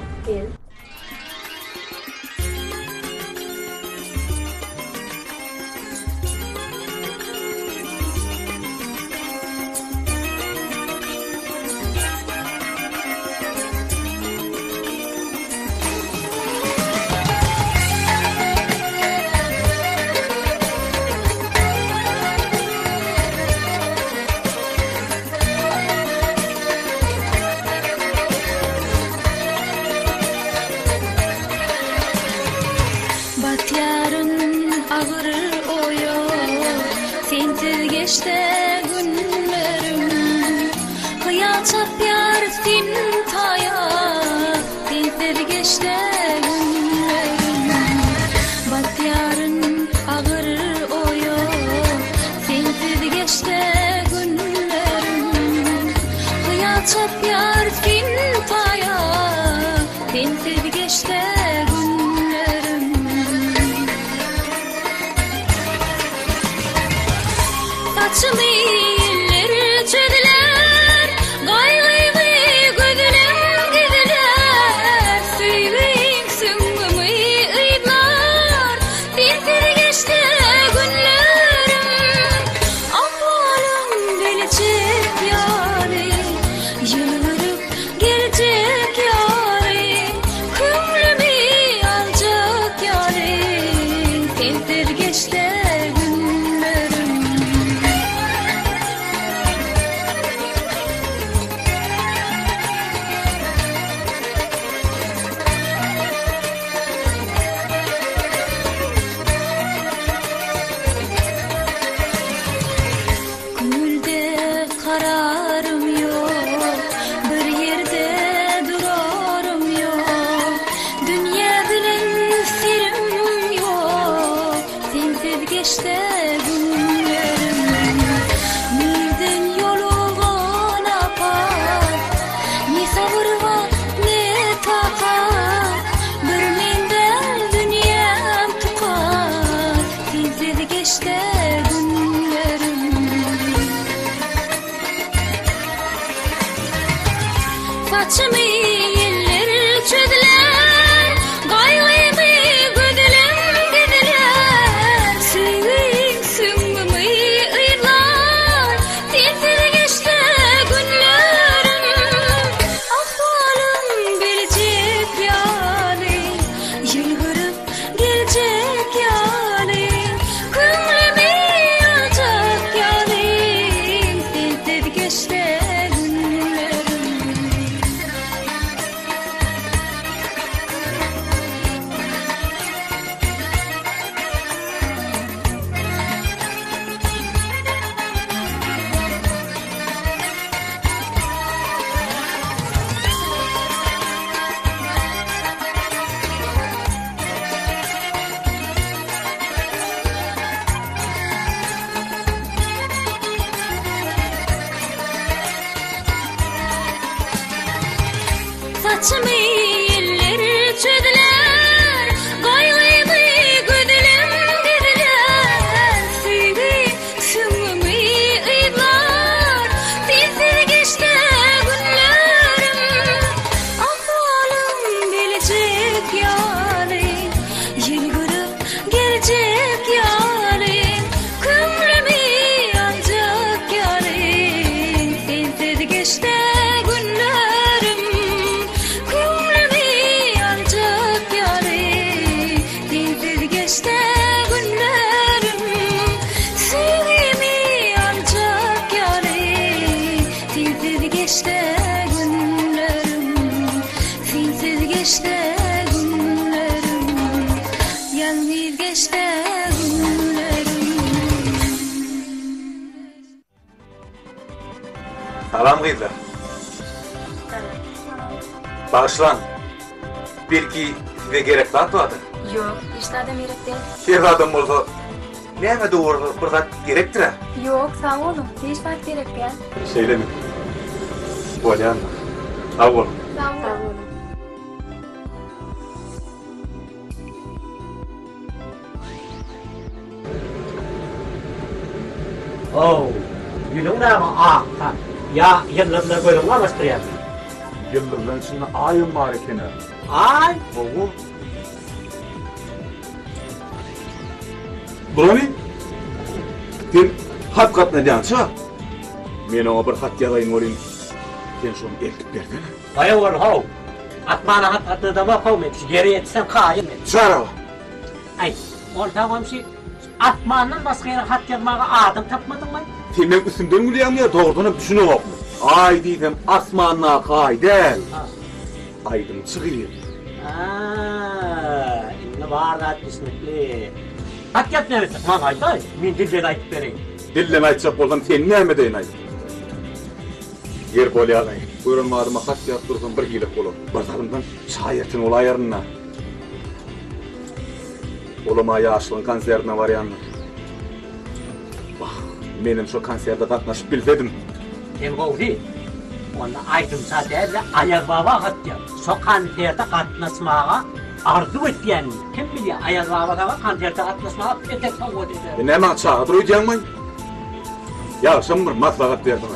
Speaker 5: Salam kızlar. Bağışlan. Belki size gerek var mı adı?
Speaker 17: Yok, işte adam gerek değil.
Speaker 5: Şehir adam olsa neyme doğru bir zat gerektir ha?
Speaker 17: Yok, sağ olun. Hiç fark gerek ya.
Speaker 5: Şeyle mi? Bolyan. Sağ olun.
Speaker 17: Sağ olun.
Speaker 19: Oh, gülün näme akta. Ya yıllarlar gölüňe bastırýar.
Speaker 5: Yıldızların içinde ayın var ekene.
Speaker 19: Ay,
Speaker 5: Oğul. Burani? Sen hat katna diýança? Men ona bir hat ýazaýyn bolýyn. Sen şonu eltip berdin.
Speaker 19: Ay ol haw. Atmana hat atdama kawmet. Geri etsem qaýyn.
Speaker 5: Çara.
Speaker 19: Ay, ol tamamşy. Atmandan başga ýere hat ýazmaga adam tapmadyňmy?
Speaker 5: Senin üstünden gülýän ýa dogrudan düşünüp opmy. Ay diýdim asmanyna qaýdel. Aydın çygyr.
Speaker 19: Indi bar da disnekli. Hat ýap näme? Maňa aýtay. Men dilden aýtyp bereyim.
Speaker 5: Dillen aýtjak bolsam sen näme deýin aýdy? Yer bolýaly. Buyurulmadyma hat ýap dursam bir gilip bolar. Bazarymdan şaýatyn olaýaryna. Olama ýaşlyň konsertine barýanlar. Menim şu konserde gatnaşyp bilsedim.
Speaker 19: Sen gowdy. Onda aýdymsa däle Aýar baba hatdy. Şo konserde gatnaşmaga arzu etýän. Kim bilýär Aýar babaga konserde gatnaşmaga etek sowgat eder.
Speaker 5: Näme çağıryp ýanmy? Ýaşam bir maslahat berdim.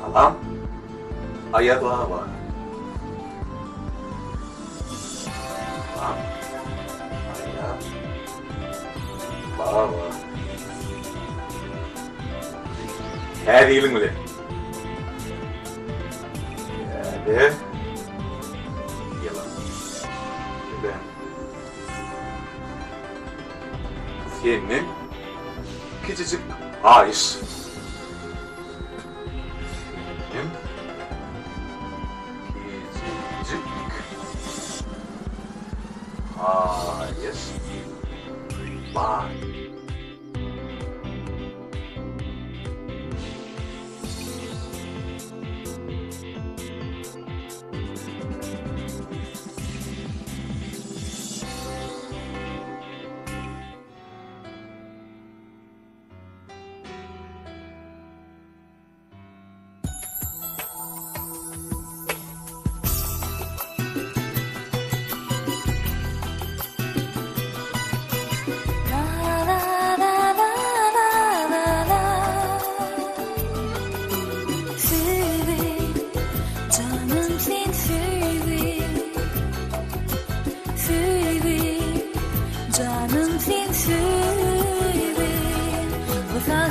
Speaker 5: Salam. Aýar baba. Baba. Her yılın bile. Hadi. Yalan. Neden? Senin küçücük Ayş. Senin küçücük Ayş. Var.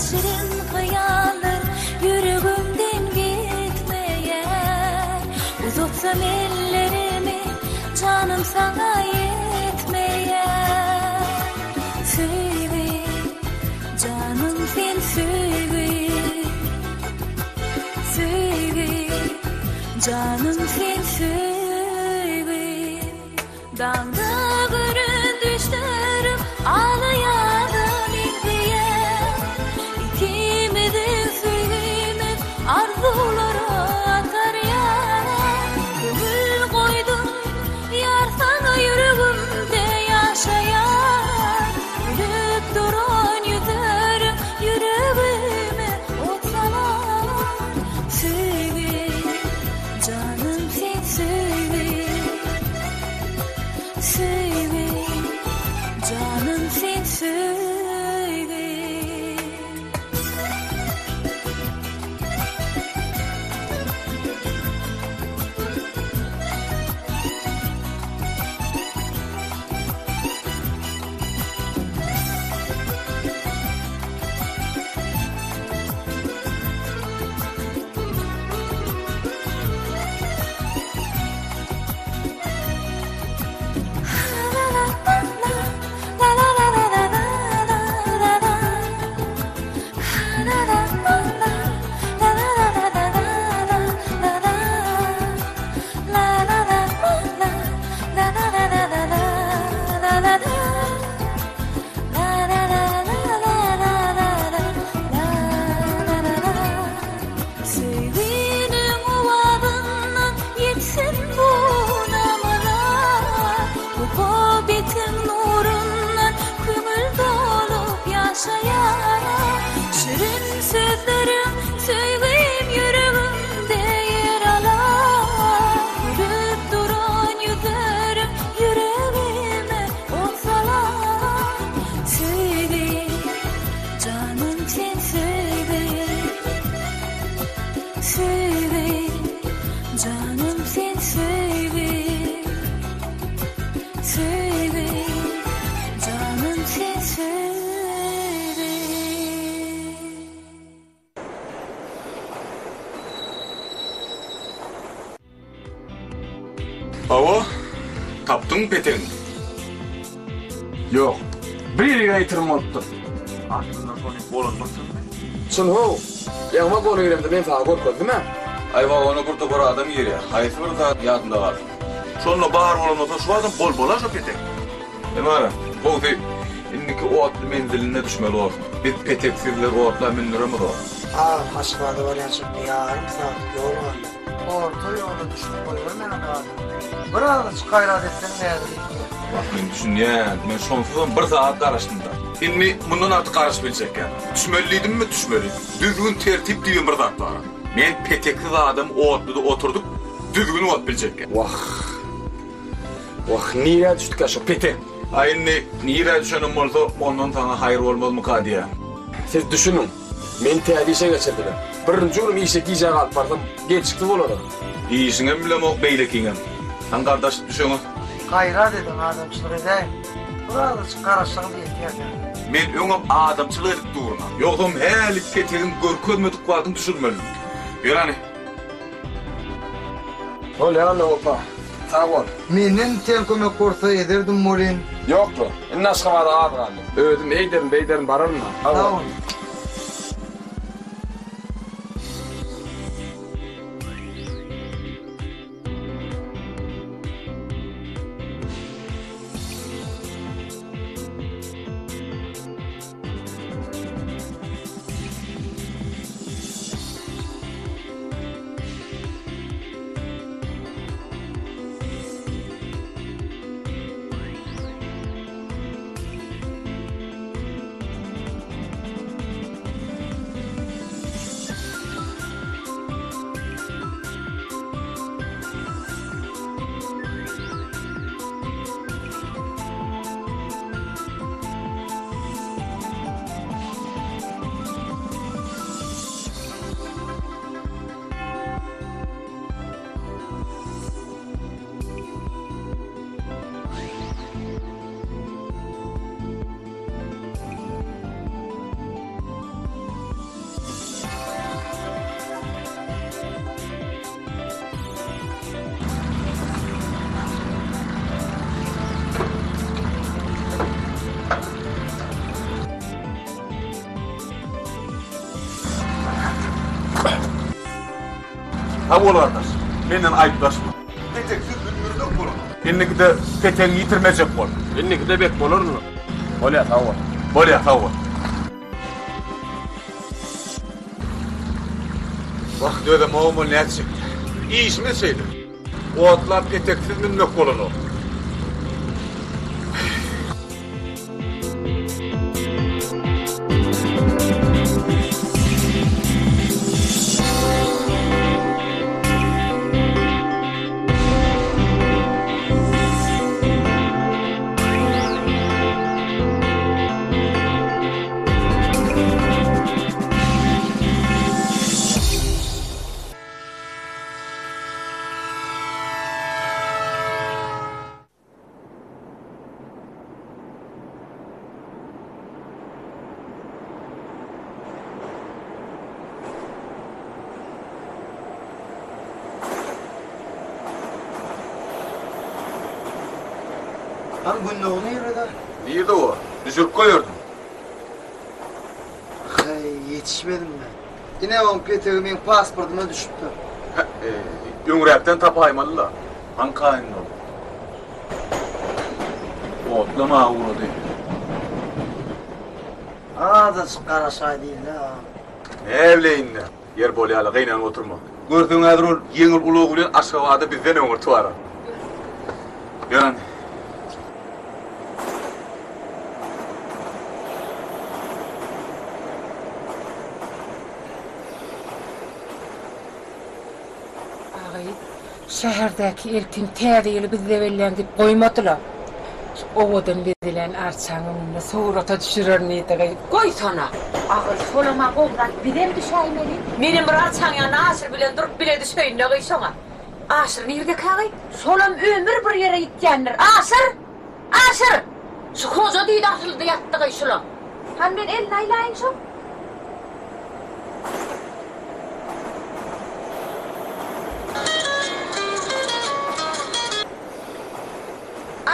Speaker 12: Şirin hayaller yüreğimden gitmeyen. Uzatsam ellerimi canım sana yetmeyen. Söyle canım sen söyle. Söyle canım sen söyle. Dağda görün düşlerim ağlayadım indiye. Arzulara atar yara. Gönül koydum yar sana yüreğimde yaşayan. Gülüp duran yüzlerim yüreğime otsalar. Söyle canım sen
Speaker 5: Ava, tapdın mı peteğini?
Speaker 1: Yok. Bir aytırım oldu.
Speaker 5: Aklından sonra bolun mısın?
Speaker 1: Şun ho. Yağma konu girimde ben fağa korkol değil mi?
Speaker 5: Ayva onu burada bir adam yer ya. Hayısı bir da yadında var. Şonla bahar bolanmasa şu adam bol bola şu petek. Emara, o de inniki o atlı menziline düşmeli olur. Bir peteksizler o atla minlere mi doğru?
Speaker 11: Moskvada var yani yarım saat yol var. Orta yolda düşüp koyuyor ben adam. Biraz gayret etsen ne yadır?
Speaker 5: Bak ben düşün ya, ben şonsuzum bir saat karıştım da. İnni bundan artık karışmayacak yani. Düşmeliydim mi düşmeliydim. Düzgün tertip diyorum bir zat var. Men peteksiz adam o atlıda oturduk, düzgün ot bilecek yani.
Speaker 1: Vah, niye düştük ya şu petek?
Speaker 5: Aynı niye düşünüm olsa ondan sana hayır olmaz mı kadiye?
Speaker 1: Siz düşünün. Men täze işe geçirdiler. Birinci oğlum işe giyeceğe kalıp barsam geçikti boladı.
Speaker 5: İyisine bile mi beylekine? Sen kardeş düşünün.
Speaker 11: Gayret edin adamçılık edeyim. Biraz karışık bir ihtiyacım.
Speaker 5: Men öňüm adamçylyk edip durma. Ýogdum häli petegim görkezmedik wagtyň düşürmeliyim. Yani.
Speaker 1: Ol ya opa. Sağ ol.
Speaker 11: Menin ten kömek borsa ederdim molin.
Speaker 1: Yoktu. Innas kavada ağırlandı. Ödüm eyderim barar mı?
Speaker 11: Sağ ol.
Speaker 5: Ha bol kardeş, menden ayıplaşma. Peteksiz ünlürlük bulun. İnniki de peteğini yitirmeyecek bol.
Speaker 1: İnniki de bek bolur mu? Bol ya tavu.
Speaker 5: Bol ya tavu. Bak diyor da mağmur ne edecek? İyi iş mi şeydi? O atlar peteksiz ünlürlük bulun o.
Speaker 11: Lan günlüğü nerede?
Speaker 5: Nerede o? Düşürüp koyuyordum.
Speaker 11: Yetişmedim ben. Yine on peteğimin pasportuma düşüptü.
Speaker 5: Üngrepten tapaymalı la. Ankayın oldu. Otlama uğradı.
Speaker 11: Ağzı karasay değil ha.
Speaker 5: Evleyin ne? Yer bolyalı gıynan oturma. Gördüğün adrol yengil uluğu bilen aşkavada bizden öngür tuvara. Yani.
Speaker 20: Şehirdeki ilkin teriyeli bizde belirlendik koymadılar. Oğudun bizilen arçanımla soğurata düşürür neydi? Koy sana.
Speaker 2: Ağır solama qoğdak birem düşaymeli.
Speaker 20: Benim bir arçan yana aşır bilen durup bile düşeyin ne kıysana. Aşır nerede kağıy?
Speaker 2: Solam ömür bir yere gitkendir.
Speaker 20: Aşır! Aşır! Şu koca değil asıldı yattı kıysana.
Speaker 2: Han ben el naylayın şu.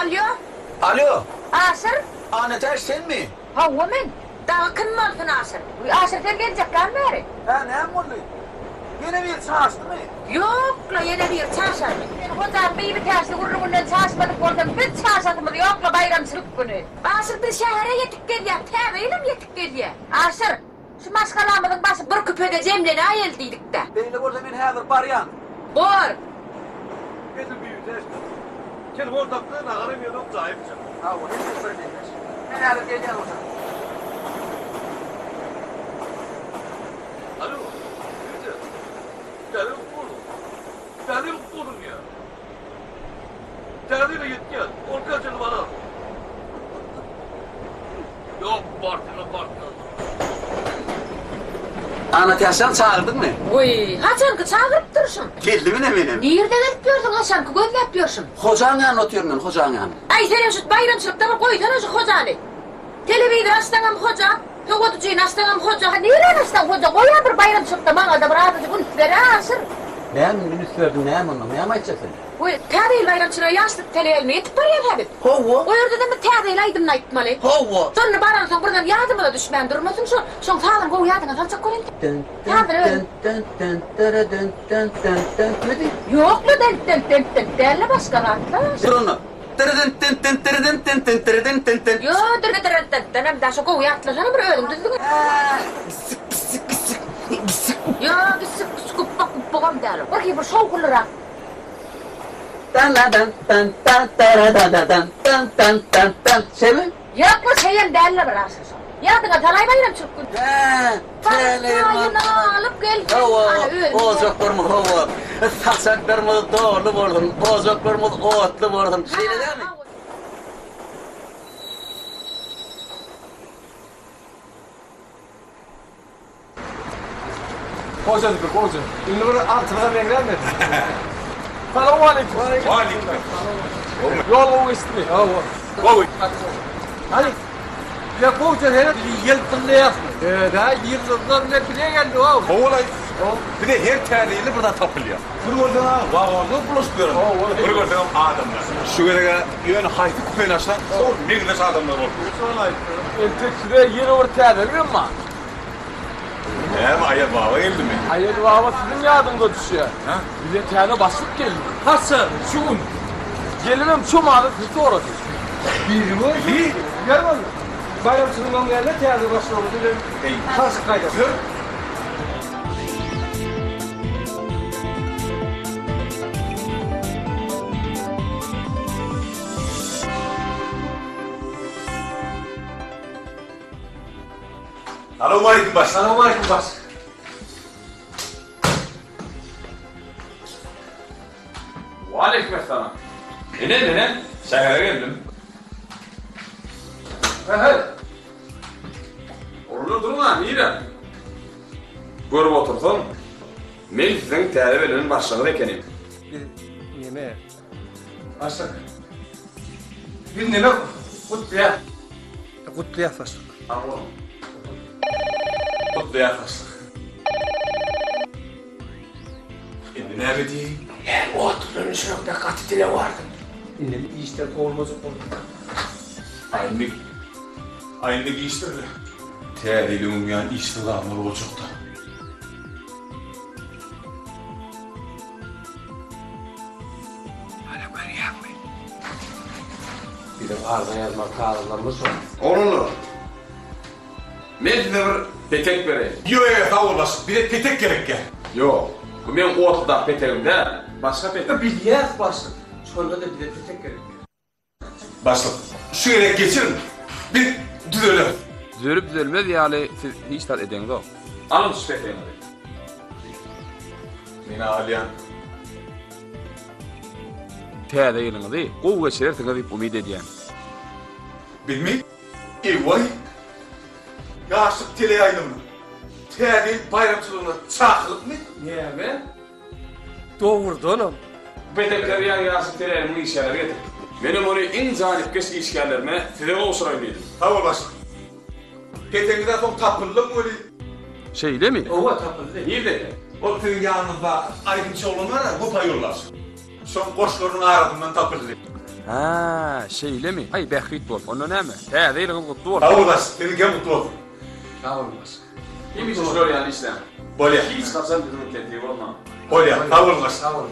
Speaker 2: Alo.
Speaker 6: Alo.
Speaker 2: Asır.
Speaker 6: Anahtar sen mi?
Speaker 2: Havva men. Daha kın mı olsun Asır? Asır der gelecek kan beri.
Speaker 6: Ha ne oldu? Yine bir çağıştı mı?
Speaker 2: Yok la yine bir çarşar. Hocam bir tersi vurrumundan çarşmadık oradan bir çarşatımız yok la bayramçılık günü. Asır bir şehre yetik geliyor. Teveyle mi yetik geliyor? Asır. Şu maskalamızın başı bir küpede cemleni ayeldiydik de.
Speaker 6: Beyli orada ben hazır baryan.
Speaker 2: Bor.
Speaker 4: Getir büyük test. Telefon taktığın ağrım yok zayıfça.
Speaker 6: Ha o ne sıfır demiş. Ben hazır geleceğim o zaman.
Speaker 4: Alo. Benim kolum ya. Derdiyle git gel. Orkacını bana. Yok partına.
Speaker 6: Anahtar çağırdın mı?
Speaker 2: Uy, haçankı çağırıp dursun.
Speaker 6: Geldi mi ne benim?
Speaker 2: Nerede bekliyorsun haçankı, göz yapıyorsun?
Speaker 6: Hocanı anlatıyorum ben hocanı.
Speaker 2: Ay sen şu bayramçılıktan koydan şu hocanı. Televizyon aslanım hoca, Togotucuğun aslanım hoca. Nereden aslan hoca? Koyan bir bayramçılıkta bana da bırakıcı günlükleri asır.
Speaker 6: Ne minüs verdin ne anlamam ne amayacaksın?
Speaker 2: Uy, tadil bayramçılığa yaşlık teleelini yetip barayım hadi.
Speaker 6: Hova.
Speaker 2: O yerde de mi tadil aydımla yitmeli?
Speaker 6: Hova.
Speaker 2: Sonra baran son buradan yardımı da düşmeyen durmasın şu. Son sağlam kovu yardımına kalacak koyun. Tadil öyle. Yok mu derle başkalar.
Speaker 6: Dur onu.
Speaker 2: Yo hem daha şu kovu yatlasana bir ölüm düzdün. Yo gısık kuppa derim. Bakayım bu şov kullura.
Speaker 6: Şey mi?
Speaker 2: Yapma şeyin derle bıraksın. Yadına talay bayram çıkkın. Tayını alıp gel.
Speaker 6: Hava, bozoklarımız hava. Saçaklarımız doğru vurdum. Bozoklarımız otlu vurdum. Şey ne değil mi?
Speaker 1: Koca. Ünlü bir altına beklenmedi. Selamun aleyküm.
Speaker 5: Aleyküm.
Speaker 1: Yol o ismi.
Speaker 5: Koy.
Speaker 1: Hadi. Ya koca her yıltında yapma. Daha yıldızlar ne bile geldi o.
Speaker 5: Kovalay. Bir de her terliğini burada tapılıyor. Bir oradan vallahi buluşturuyorum. Bir oradan adamlar. Şu kadar yön haytı kupayın açsan ne kadar adamlar olur.
Speaker 1: Tek şuraya yeni ortaya veriyor mu?
Speaker 5: Hem ayet baba geldi mi?
Speaker 1: Ayet baba sizin yardımda düşüyor.
Speaker 5: Ha?
Speaker 1: Bize tane basıp geldi. Hasan, şu gün. Gelinim şu malı tutu orası. Biri mi?
Speaker 5: İyi.
Speaker 1: Gel bakalım. Bayramçılığın yerine teyze başlamamız. Tasık kaydası.
Speaker 5: Selamun aleyküm baş.
Speaker 1: Selamun aleyküm baş.
Speaker 5: Aleykümselam. Ne? Şehre geldim.
Speaker 1: He.
Speaker 5: Orada durma, iyi de. Görüp otursun. Men sizin tələbələrinin başlığı ekenim.
Speaker 1: Yemeğe. Başlık. Bir neme kutluya. Kutluya başlık.
Speaker 5: Anladım. Kutluya başlık. Şimdi ne bileyim?
Speaker 1: O oturduğun şurada katitile vardı. Yine bir işler olmazı oldu.
Speaker 5: Aynı giyiştirdi. Təhlilim yani iştihamlı olacak da.
Speaker 1: Bir de arda yazmak kağıtlarımız var.
Speaker 5: Onunla. Men size bir petek vereyim. Yok, sağ olasın. Bir de petek gerek gel. Yok. Bu benim ortada peteğim de. Başka petek.
Speaker 1: Bir yer başlık. Şöyle de bir de tek gerek.
Speaker 5: Başlık. Şu yere geçirin. Bir düzelir.
Speaker 21: Düzelmez yani siz hiç tat ediniz o.
Speaker 5: Alın şu peteğini. Meni alyan.
Speaker 21: Täze ýylyňyzy gowy geçirersiňiz diýip umyt edýän.
Speaker 5: Bilmeyi? Vay. Yaşlık tele aylımı. Täze bayramçılığına çağılıp mı?
Speaker 1: Niye be? Doğurdu oğlum.
Speaker 5: Petekler yaşlık tele aylımı işgaller getir. Benim onu en canip keski işgallerime size oluşturayım. Tamam başlık. Peteğimden son tapırlı mı öyle?
Speaker 21: Şeyle mi?
Speaker 1: Ova tapırlı değil.
Speaker 5: İyi de. O sizin yanınızda aydınçı olan var ya, bu payırlar. Son koşların ağrıdından tapırlı.
Speaker 21: Ha, şeyle mi? Ay bəxit bol. Onda näme? Täze ýylyňyz gutly bol.
Speaker 5: Sağ olasın. Senin kim mutlu olsun.
Speaker 21: Sağ olasın. Kim için şöyle yani işte?
Speaker 5: Bolya.
Speaker 21: Hiç kapsam bizim tetiği olma.
Speaker 5: Bolya. Sağ olasın.
Speaker 21: Sağ olasın.